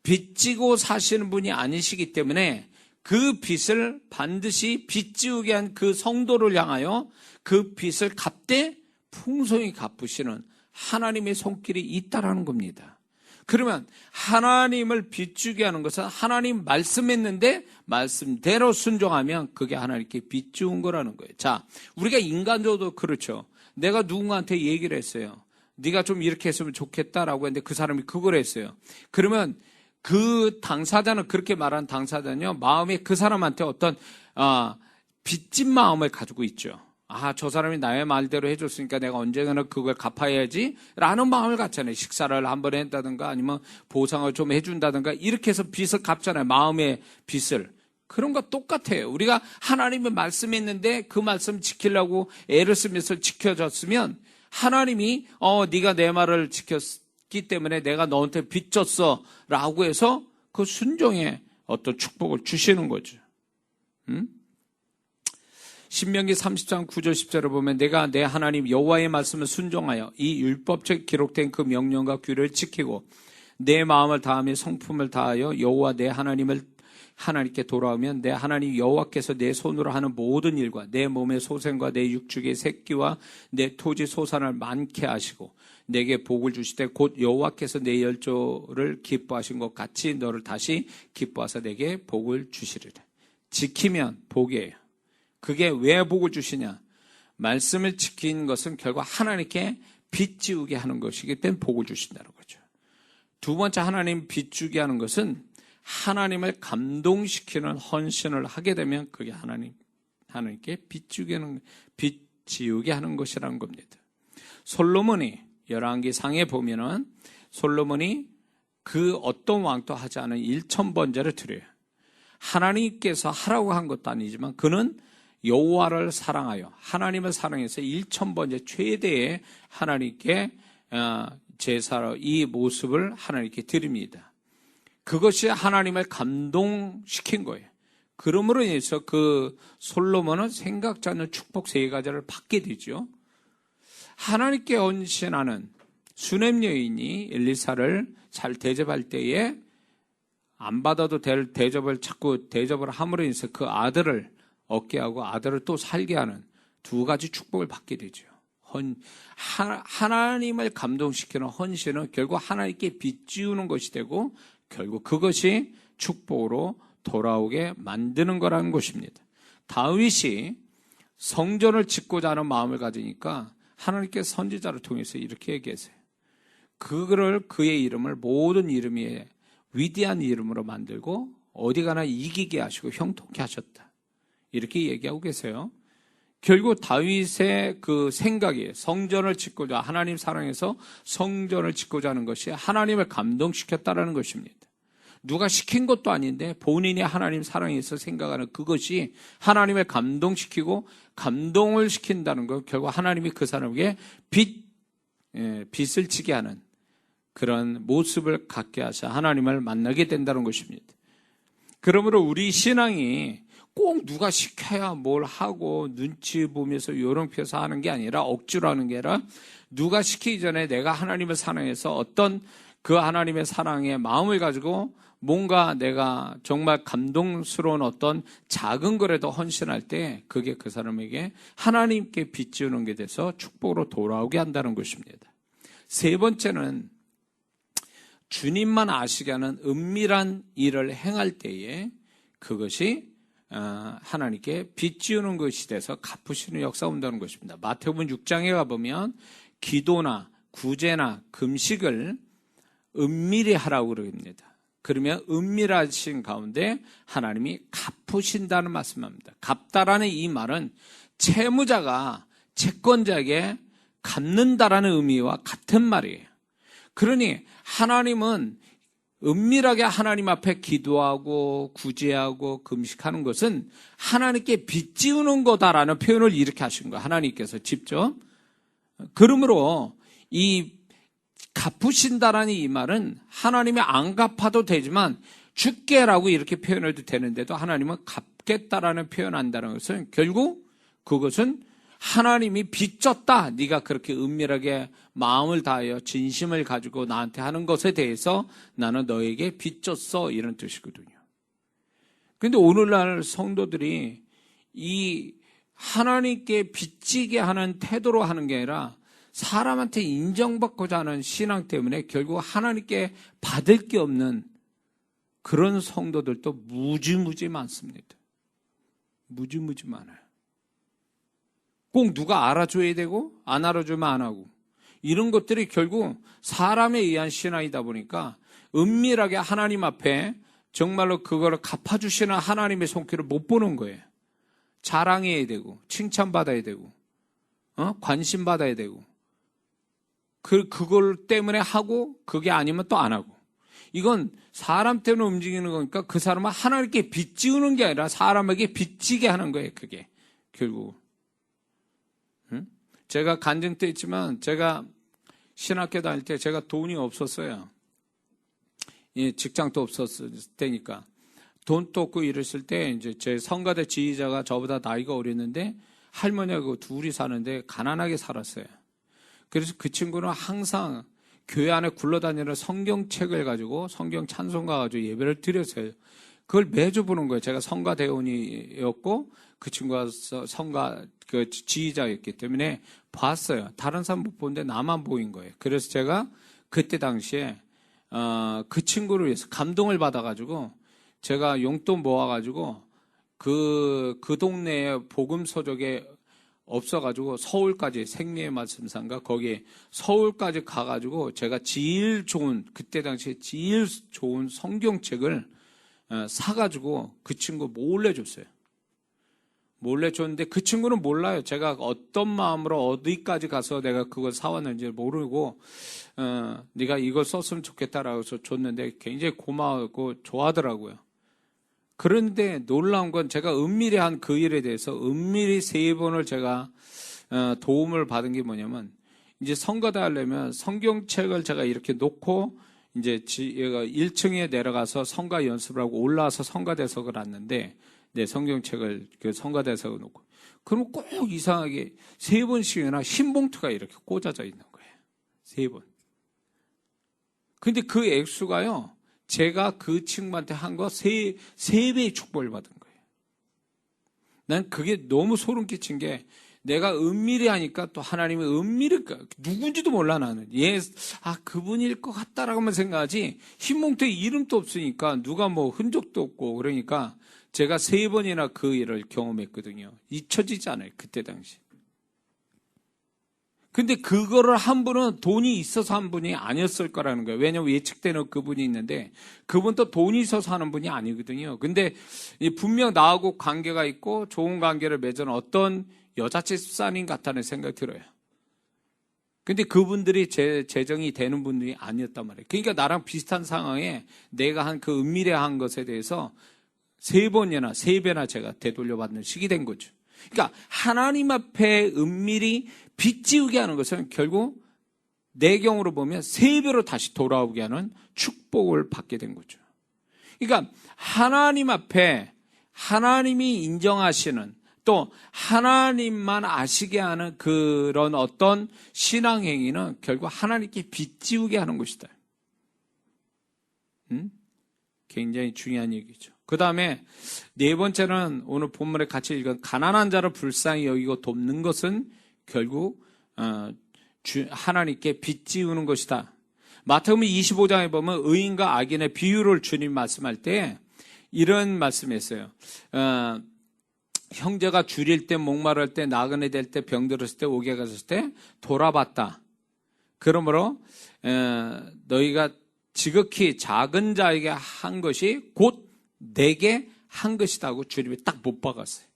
빚지고 사시는 분이 아니시기 때문에 그 빚을 반드시 빚지우게 한 그 성도를 향하여 그 빚을 갚되 풍성히 갚으시는 하나님의 손길이 있다라는 겁니다. 그러면 하나님을 빚주게 하는 것은 하나님 말씀했는데 말씀대로 순종하면 그게 하나님께 빚주은 거라는 거예요. 자, 우리가 인간적으로도 그렇죠. 내가 누군가한테 얘기를 했어요. 네가 좀 이렇게 했으면 좋겠다라고 했는데 그 사람이 그걸 했어요. 그러면 그 당사자는 그렇게 말한 당사자는요, 마음에 그 사람한테 어떤 빚진 마음을 가지고 있죠. 저 사람이 나의 말대로 해줬으니까 내가 언젠가는 그걸 갚아야지 라는 마음을 갖잖아요. 식사를 한번 했다든가 아니면 보상을 좀 해준다든가 이렇게 해서 빚을 갚잖아요. 마음의 빚을. 그런 거 똑같아요. 우리가 하나님의 말씀했는데 그 말씀 지키려고 애를 쓰면서 지켜졌으면 하나님이 네가 내 말을 지켰기 때문에 내가 너한테 빚졌어 라고 해서 그 순종에 어떤 축복을 주시는 거죠. 신명기 30장 9절 10절을 보면 내가 내 하나님 여호와의 말씀을 순종하여 이 율법책에 기록된 그 명령과 규례를 지키고 내 마음을 다하며 성품을 다하여 여호와 내 하나님께 돌아오면 내 하나님 여호와께서 내 손으로 하는 모든 일과 내 몸의 소생과 내 육축의 새끼와 내 토지 소산을 많게 하시고 내게 복을 주시되 곧 여호와께서 내 열조를 기뻐하신 것 같이 너를 다시 기뻐하사 내게 복을 주시리라. 지키면 복이에요. 그게 왜 복을 주시냐? 말씀을 지키는 것은 결국 하나님께 빚지우게 하는 것이기 때문에 복을 주신다는 거죠. 두 번째 하나님 빚주게 하는 것은 하나님을 감동시키는 헌신을 하게 되면 그게 하나님께 빚지우게 하는 것이라는 겁니다. 솔로몬이 열왕기 상에 보면은 솔로몬이 그 어떤 왕도 하지 않은 1000번제를 드려요. 하나님께서 하라고 한 것도 아니지만 그는 여호와를 사랑하여 하나님을 사랑해서 1000번째 최대의 하나님께 제사로 이 모습을 하나님께 드립니다. 그것이 하나님을 감동시킨 거예요. 그러므로 인해서 그 솔로몬은 생각지 않는 축복 3가지를 받게 되죠. 하나님께 헌신하는 수넴 여인이 엘리사를 잘 대접할 때에 안 받아도 될 대접을 자꾸 대접을 함으로 인해서 그 아들을 얻게 하고 아들을 또 살게 하는 2가지 축복을 받게 되죠. 하나님을 감동시키는 헌신은 결국 하나님께 빚지우는 것이 되고 결국 그것이 축복으로 돌아오게 만드는 거라는 것입니다. 다윗이 성전을 짓고자 하는 마음을 가지니까 하나님께 선지자를 통해서 이렇게 얘기했어요. 그의 이름을 모든 이름이 위대한 이름으로 만들고 어디 가나 이기게 하시고 형통케 하셨다. 이렇게 얘기하고 계세요. 결국 다윗의 그 생각이 성전을 짓고자 하나님 사랑해서 성전을 짓고자 하는 것이 하나님을 감동시켰다라는 것입니다. 누가 시킨 것도 아닌데 본인이 하나님 사랑해서 생각하는 그것이 하나님을 감동시키고 감동을 시킨다는 것, 결국 하나님이 그 사람에게 빚을 지게 하는 그런 모습을 갖게 하셔 하나님을 만나게 된다는 것입니다. 그러므로 우리 신앙이 꼭 누가 시켜야 뭘 하고 눈치 보면서 요령펴서 하는 게 아니라 억지로 하는 게 아니라 누가 시키기 전에 내가 하나님을 사랑해서 어떤 그 하나님의 사랑의 마음을 가지고 뭔가 내가 정말 감동스러운 어떤 작은 거라도 헌신할 때 그게 그 사람에게 하나님께 빚지우는 게 돼서 축복으로 돌아오게 한다는 것입니다. 3번째는 주님만 아시게 하는 은밀한 일을 행할 때에 그것이 하나님께 빚지우는 것이 돼서 갚으시는 역사가 온다는 것입니다. 마태복음 6장에 가보면 기도나 구제나 금식을 은밀히 하라고 그럽니다. 그러면 은밀하신 가운데 하나님이 갚으신다는 말씀합니다. 갚다라는 이 말은 채무자가 채권자에게 갚는다라는 의미와 같은 말이에요. 그러니 하나님은 은밀하게 하나님 앞에 기도하고 구제하고 금식하는 것은 하나님께 빚지우는 거다라는 표현을 이렇게 하신 거예요. 하나님께서 직접. 그러므로 이 갚으신다라는 이 말은 하나님이 안 갚아도 되지만 줄게라고 이렇게 표현해도 되는데도 하나님은 갚겠다라는 표현한다는 것은 결국 그것은 하나님이 빚졌다. 네가 그렇게 은밀하게 마음을 다하여 진심을 가지고 나한테 하는 것에 대해서 나는 너에게 빚졌어. 이런 뜻이거든요. 그런데 오늘날 성도들이 이 하나님께 빚지게 하는 태도로 하는 게 아니라 사람한테 인정받고자 하는 신앙 때문에 결국 하나님께 받을 게 없는 그런 성도들도 무지무지 많습니다. 무지무지 많아요. 꼭 누가 알아줘야 되고 안 알아주면 안 하고 이런 것들이 결국 사람에 의한 신앙이다 보니까 은밀하게 하나님 앞에 정말로 그거를 갚아주시는 하나님의 손길을 못 보는 거예요. 자랑해야 되고 칭찬받아야 되고 관심받아야 되고 그걸 때문에 하고 그게 아니면 또 안 하고 이건 사람 때문에 움직이는 거니까 그 사람은 하나님께 빚지우는 게 아니라 사람에게 빚지게 하는 거예요. 그게 결국 제가 간증 때 있지만 제가 신학교 다닐 때 제가 돈이 없었어요. 직장도 없었을 때니까 돈도 없고 이랬을 때 이제 제 성가대 지휘자가 저보다 나이가 어렸는데 할머니하고 둘이 사는데 가난하게 살았어요. 그래서 그 친구는 항상 교회 안에 굴러다니는 성경책을 가지고 성경 찬송가 가지고 예배를 드렸어요. 그걸 매주 보는 거예요. 제가 성가대원이었고 그 친구가 성가 그 지휘자였기 때문에 봤어요. 다른 사람 못 보는데 나만 보인 거예요. 그래서 제가 그때 당시에 그 친구를 위해서 감동을 받아가지고 제가 용돈 모아가지고 그 동네에 복음서적에 없어가지고 서울까지 생명의 말씀상가 거기에 서울까지 가가지고 제가 제일 좋은 그때 당시에 제일 좋은 성경책을 사가지고 그 친구 몰래 줬어요. 몰래 줬는데 그 친구는 몰라요. 제가 어떤 마음으로 어디까지 가서 내가 그걸 사왔는지 모르고 네가 이걸 썼으면 좋겠다라고 해서 줬는데 굉장히 고마웠고 좋아하더라고요. 그런데 놀라운 건 제가 은밀히 한 그 일에 대해서 은밀히 3번을 제가 도움을 받은 게 뭐냐면 이제 성가대 하려면 성경책을 제가 이렇게 놓고 이제 1층에 내려가서 성가 연습을 하고 올라와서 성가대석을 앉는데 내 성경책을 그 성가대석을 놓고 그러면 꼭 이상하게 3번씩이나 흰 봉투가 이렇게 꽂아져 있는 거예요. 3번. 근데 그 액수가요. 제가 그 친구한테 한 거 3배의 축복을 받은 거예요. 난 그게 너무 소름 끼친 게 내가 은밀히 하니까 또 하나님은 은밀히 누군지도 몰라 나는. 그분일 것 같다라고만 생각하지 흰 봉투에 이름도 없으니까 누가 뭐 흔적도 없고 그러니까 제가 3번이나 그 일을 경험했거든요. 잊혀지지 않아요. 그때 당시. 근데 그거를 한 분은 돈이 있어서 한 분이 아니었을 거라는 거예요. 왜냐면 예측되는 그분이 있는데 그분도 돈이 있어서 하는 분이 아니거든요. 근데 분명 나하고 관계가 있고 좋은 관계를 맺은 어떤 여자 집사님 같다는 생각이 들어요. 근데 그분들이 제 재정이 되는 분들이 아니었단 말이에요. 그러니까 나랑 비슷한 상황에 내가 한 그 은밀히 한 것에 대해서 3번이나 3배나 제가 되돌려받는 시기 된 거죠. 그러니까 하나님 앞에 은밀히 빚지우게 하는 것은 결국 내 경우로 보면 3배로 다시 돌아오게 하는 축복을 받게 된 거죠. 그러니까 하나님 앞에 하나님이 인정하시는 또 하나님만 아시게 하는 그런 어떤 신앙 행위는 결국 하나님께 빚지우게 하는 것이다. 굉장히 중요한 얘기죠. 그 다음에 4번째는 오늘 본문에 같이 읽은 가난한 자를 불쌍히 여기고 돕는 것은 결국 하나님께 빚지우는 것이다. 마태복음 25장에 보면 의인과 악인의 비유를 주님 말씀할 때 이런 말씀했어요. 형제가 줄일 때 목마를 때 나그네 될 때 병들었을 때 옥에 갔을 때 돌아봤다. 그러므로 너희가 지극히 작은 자에게 한 것이 곧 내게 한 것이다고 주님이 딱 못 박았어요.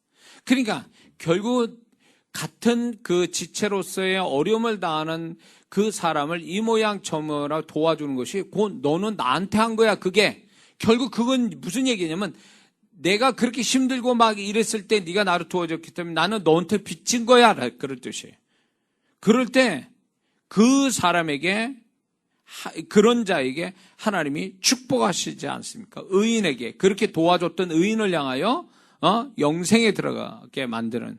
그러니까 결국 같은 그 지체로서의 어려움을 당하는 그 사람을 이 모양 저 모양 도와주는 것이 곧 너는 나한테 한 거야. 그게 결국 그건 무슨 얘기냐면 내가 그렇게 힘들고 막 이랬을 때 네가 나를 도와줬기 때문에 나는 너한테 빚진 거야. 그럴 뜻이에요. 그럴 때 그 사람에게 그런 자에게 하나님이 축복하시지 않습니까? 의인에게 그렇게 도와줬던 의인을 향하여 영생에 들어가게 만드는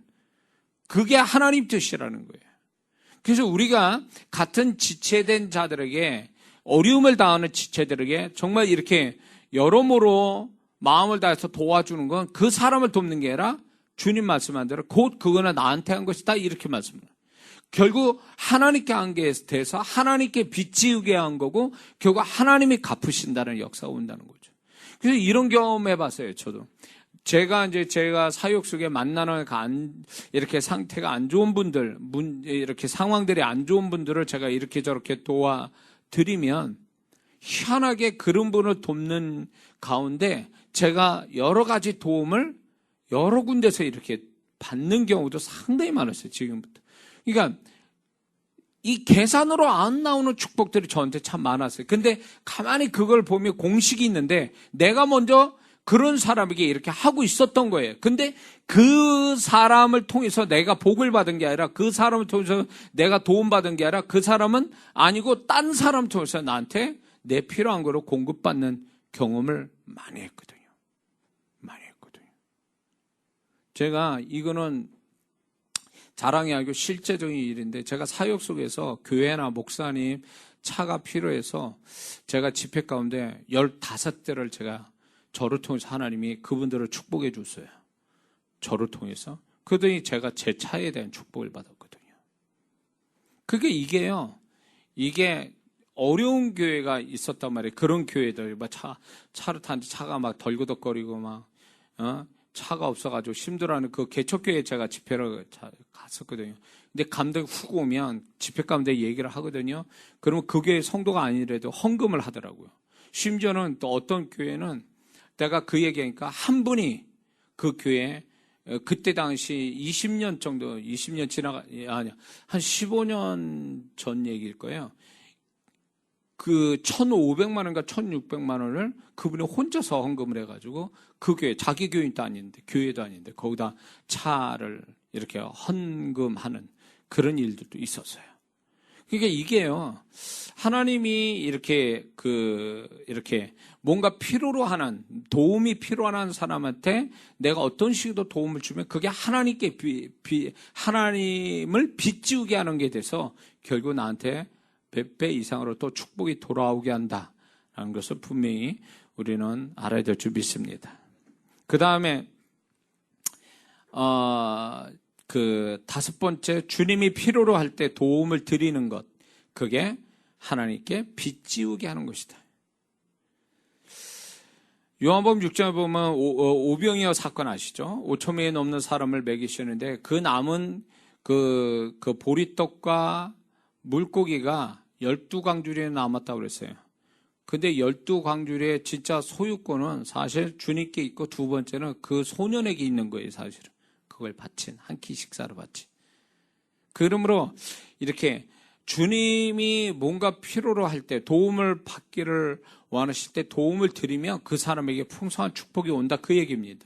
그게 하나님 뜻이라는 거예요. 그래서 우리가 같은 지체된 자들에게 어려움을 당하는 지체들에게 정말 이렇게 여러모로 마음을 다해서 도와주는 건 그 사람을 돕는 게 아니라 주님 말씀한 대로 곧 그거는 나한테 한 것이다 이렇게 말씀합니다. 결국 하나님께 한 게 대해서 하나님께 빚지우게 한 거고 결국 하나님이 갚으신다는 역사가 온다는 거죠. 그래서 이런 경험 해봤어요. 저도 제가 사역 속에 만나는 이렇게 상태가 안 좋은 분들, 이렇게 상황들이 안 좋은 분들을 제가 이렇게 저렇게 도와드리면 희한하게 그런 분을 돕는 가운데 제가 여러 가지 도움을 여러 군데서 이렇게 받는 경우도 상당히 많았어요. 지금부터. 그러니까 이 계산으로 안 나오는 축복들이 저한테 참 많았어요. 근데 가만히 그걸 보면 공식이 있는데 내가 먼저 그런 사람에게 이렇게 하고 있었던 거예요. 근데 그 사람을 통해서 내가 복을 받은 게 아니라 그 사람을 통해서 내가 도움받은 게 아니라 그 사람은 아니고 딴 사람 통해서 나한테 내 필요한 거로 공급받는 경험을 많이 했거든요. 제가 이거는 자랑이 아니고 실제적인 일인데, 제가 사역 속에서 교회나 목사님 차가 필요해서 제가 집회 가운데 15대를 제가 저를 통해서 하나님이 그분들을 축복해 줬어요. 저를 통해서. 그러더니 제가 제 차에 대한 축복을 받았거든요. 그게 이게 어려운 교회가 있었단 말이에요. 그런 교회들, 막 차를 타는데 차가 막 덜그덕거리고 막, 차가 없어가지고 힘들어하는 그 개척교회에 제가 집회를 갔었거든요. 근데 감독이 훅 오면 집회 가운데 얘기를 하거든요. 그러면 그 교회 성도가 아니라도 헌금을 하더라고요. 심지어는 또 어떤 교회는 내가 그 얘기하니까 한 분이 그 교회 그때 당시 20년 정도, 20년 아니야, 한 15년 전 얘기일 거예요. 그 1,500만 원인가 1,600만 원을 그분이 혼자서 헌금을 해가지고 그 교회, 자기 교인도 아닌데, 교회도 아닌데, 거기다 차를 이렇게 헌금하는 그런 일들도 있었어요. 그러니까 이게요, 하나님이 이렇게 뭔가 필요로 하는, 도움이 필요한 사람한테 내가 어떤 식으로 도움을 주면 그게 하나님께 하나님을 빚지우게 하는 게 돼서 결국 나한테 100배 이상으로 또 축복이 돌아오게 한다라는 것을 분명히 우리는 알아야 될 줄 믿습니다. 그 다음에 그 5번째, 주님이 필요로 할 때 도움을 드리는 것, 그게 하나님께 빚지우게 하는 것이다. 요한복음 6장에 보면 오병이어 사건 아시죠? 5,000명이 넘는 사람을 먹이시는데 그 남은 그 보리떡과 물고기가 12광주리에 남았다고 그랬어요. 근데 12광주리의 진짜 소유권은 사실 주님께 있고, 두 번째는 그 소년에게 있는 거예요, 사실은. 그걸 바친, 한 끼 식사로 바친. 그러므로 이렇게 주님이 뭔가 필요로 할 때, 도움을 받기를 원하실 때 도움을 드리면 그 사람에게 풍성한 축복이 온다, 그 얘기입니다.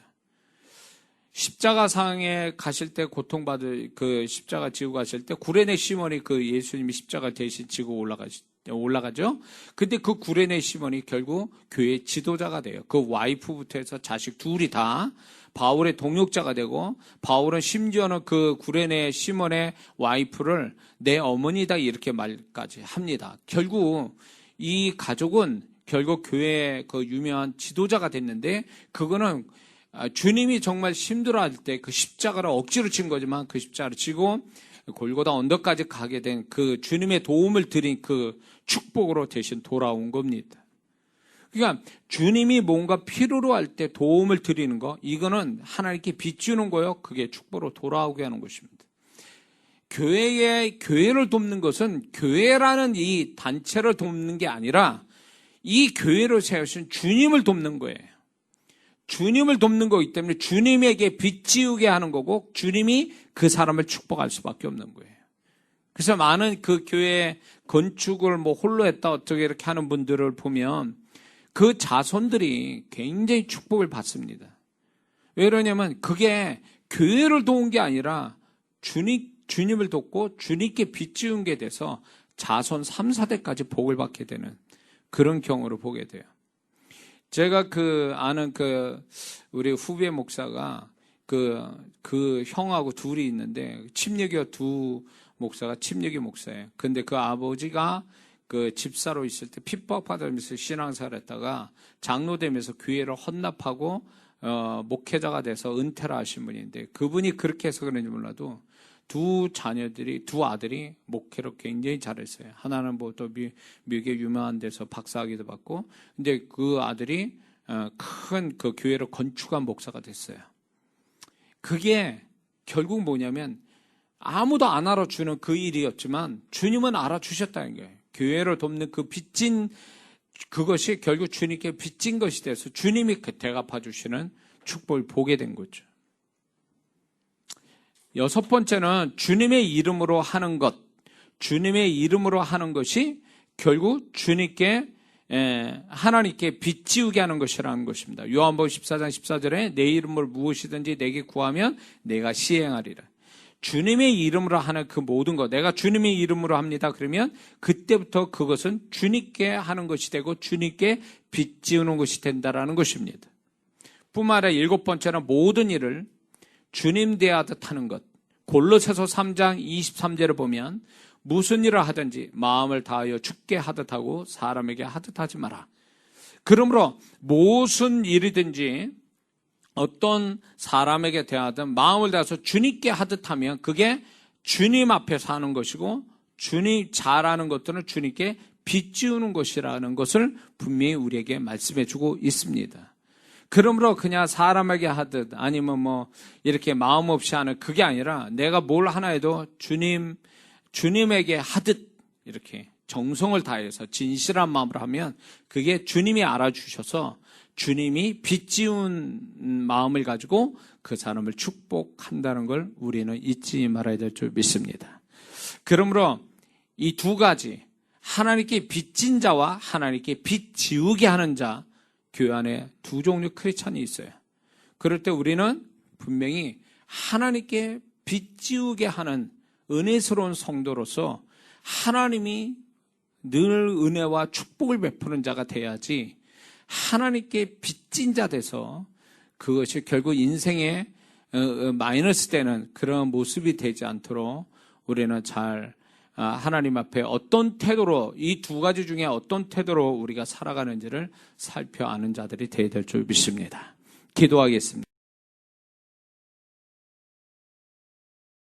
십자가상에 가실 때 고통받을, 그 십자가 지고 가실 때 구레네 시몬이 그 예수님이 십자가 대신 지고 올라가죠. 근데 그 구레네 시몬이 결국 교회의 지도자가 돼요. 그 와이프부터 해서 자식 둘이 다 바울의 동역자가 되고, 바울은 심지어는 그 구레네 시몬의 와이프를 내 어머니다 이렇게 말까지 합니다. 결국 이 가족은 결국 교회의 그 유명한 지도자가 됐는데, 그거는 주님이 정말 힘들어할 때 그 십자가를 억지로 친 거지만 그 십자가를 치고 골고다 언덕까지 가게 된 그 주님의 도움을 드린 그 축복으로 대신 돌아온 겁니다. 그러니까 주님이 뭔가 필요로 할 때 도움을 드리는 거, 이거는 하나님께 빚주는 거요. 그게 축복으로 돌아오게 하는 것입니다. 교회를 돕는 것은 교회라는 이 단체를 돕는 게 아니라 이 교회를 세우신 주님을 돕는 거예요. 주님을 돕는 거기 때문에 주님에게 빚지우게 하는 거고, 주님이 그 사람을 축복할 수밖에 없는 거예요. 그래서 많은 그 교회 건축을 뭐 홀로 했다 어떻게 이렇게 하는 분들을 보면 그 자손들이 굉장히 축복을 받습니다. 왜 그러냐면 그게 교회를 도운 게 아니라 주님을 돕고 주님께 빚지운 게 돼서 자손 3, 4대까지 복을 받게 되는 그런 경우를 보게 돼요. 제가 아는 우리 후배 목사가 그 형하고 둘이 있는데, 침례교 두 목사가 침례교 목사예요. 근데 그 아버지가 그 집사로 있을 때 핍박받으면서 신앙생활 했다가 장로 되면서 교회를 헌납하고, 목회자가 돼서 은퇴를 하신 분인데, 그분이 그렇게 해서 그런지 몰라도 두 아들이 목회를 굉장히 잘했어요. 하나는 뭐 또 미국의 유명한 데서 박사학위도 받고, 근데 그 아들이 큰 그 교회를 건축한 목사가 됐어요. 그게 결국 뭐냐면 아무도 안 알아주는 그 일이었지만 주님은 알아주셨다는 거예요. 교회를 돕는 그 빚진 그것이 결국 주님께 빚진 것이 돼서 주님이 대갚아 주시는 축복을 보게 된 거죠. 6번째는 주님의 이름으로 하는 것. 주님의 이름으로 하는 것이 결국 주님께, 하나님께 빚지우게 하는 것이라는 것입니다. 요한복음 14장 14절에 내 이름으로 무엇이든지 내게 구하면 내가 시행하리라. 주님의 이름으로 하는 그 모든 것, 내가 주님의 이름으로 합니다. 그러면 그때부터 그것은 주님께 하는 것이 되고 주님께 빚지우는 것이 된다라는 것입니다. 뿐만 아니라 7번째는 모든 일을 주님 대하듯 하는 것. 골로새서 3장 23절을 보면 무슨 일을 하든지 마음을 다하여 주께 하듯 하고 사람에게 하듯 하지 마라. 그러므로 무슨 일이든지 어떤 사람에게 대하든 마음을 다해서 주님께 하듯 하면 그게 주님 앞에서 하는 것이고 주님 잘하는 것들은 주님께 빚지우는 것이라는 것을 분명히 우리에게 말씀해 주고 있습니다. 그러므로 그냥 사람에게 하듯 아니면 이렇게 마음 없이 하는 그게 아니라 내가 뭘 하나 해도 주님에게 하듯 이렇게 정성을 다해서 진실한 마음으로 하면 그게 주님이 알아주셔서 주님이 빚지운 마음을 가지고 그 사람을 축복한다는 걸 우리는 잊지 말아야 될 줄 믿습니다. 그러므로 이 두 가지, 하나님께 빚진 자와 하나님께 빚 지우게 하는 자, 교회 안에 두 종류 크리스찬이 있어요. 그럴 때 우리는 분명히 하나님께 빚 지우게 하는 은혜스러운 성도로서 하나님이 늘 은혜와 축복을 베푸는 자가 돼야지 하나님께 빚진 자 돼서 그것이 결국 인생에 마이너스 되는 그런 모습이 되지 않도록 우리는 잘 하나님 앞에 어떤 태도로 이 두 가지 중에 어떤 태도로 우리가 살아가는지를 살펴 아는 자들이 되어야 될 줄 믿습니다. 기도하겠습니다.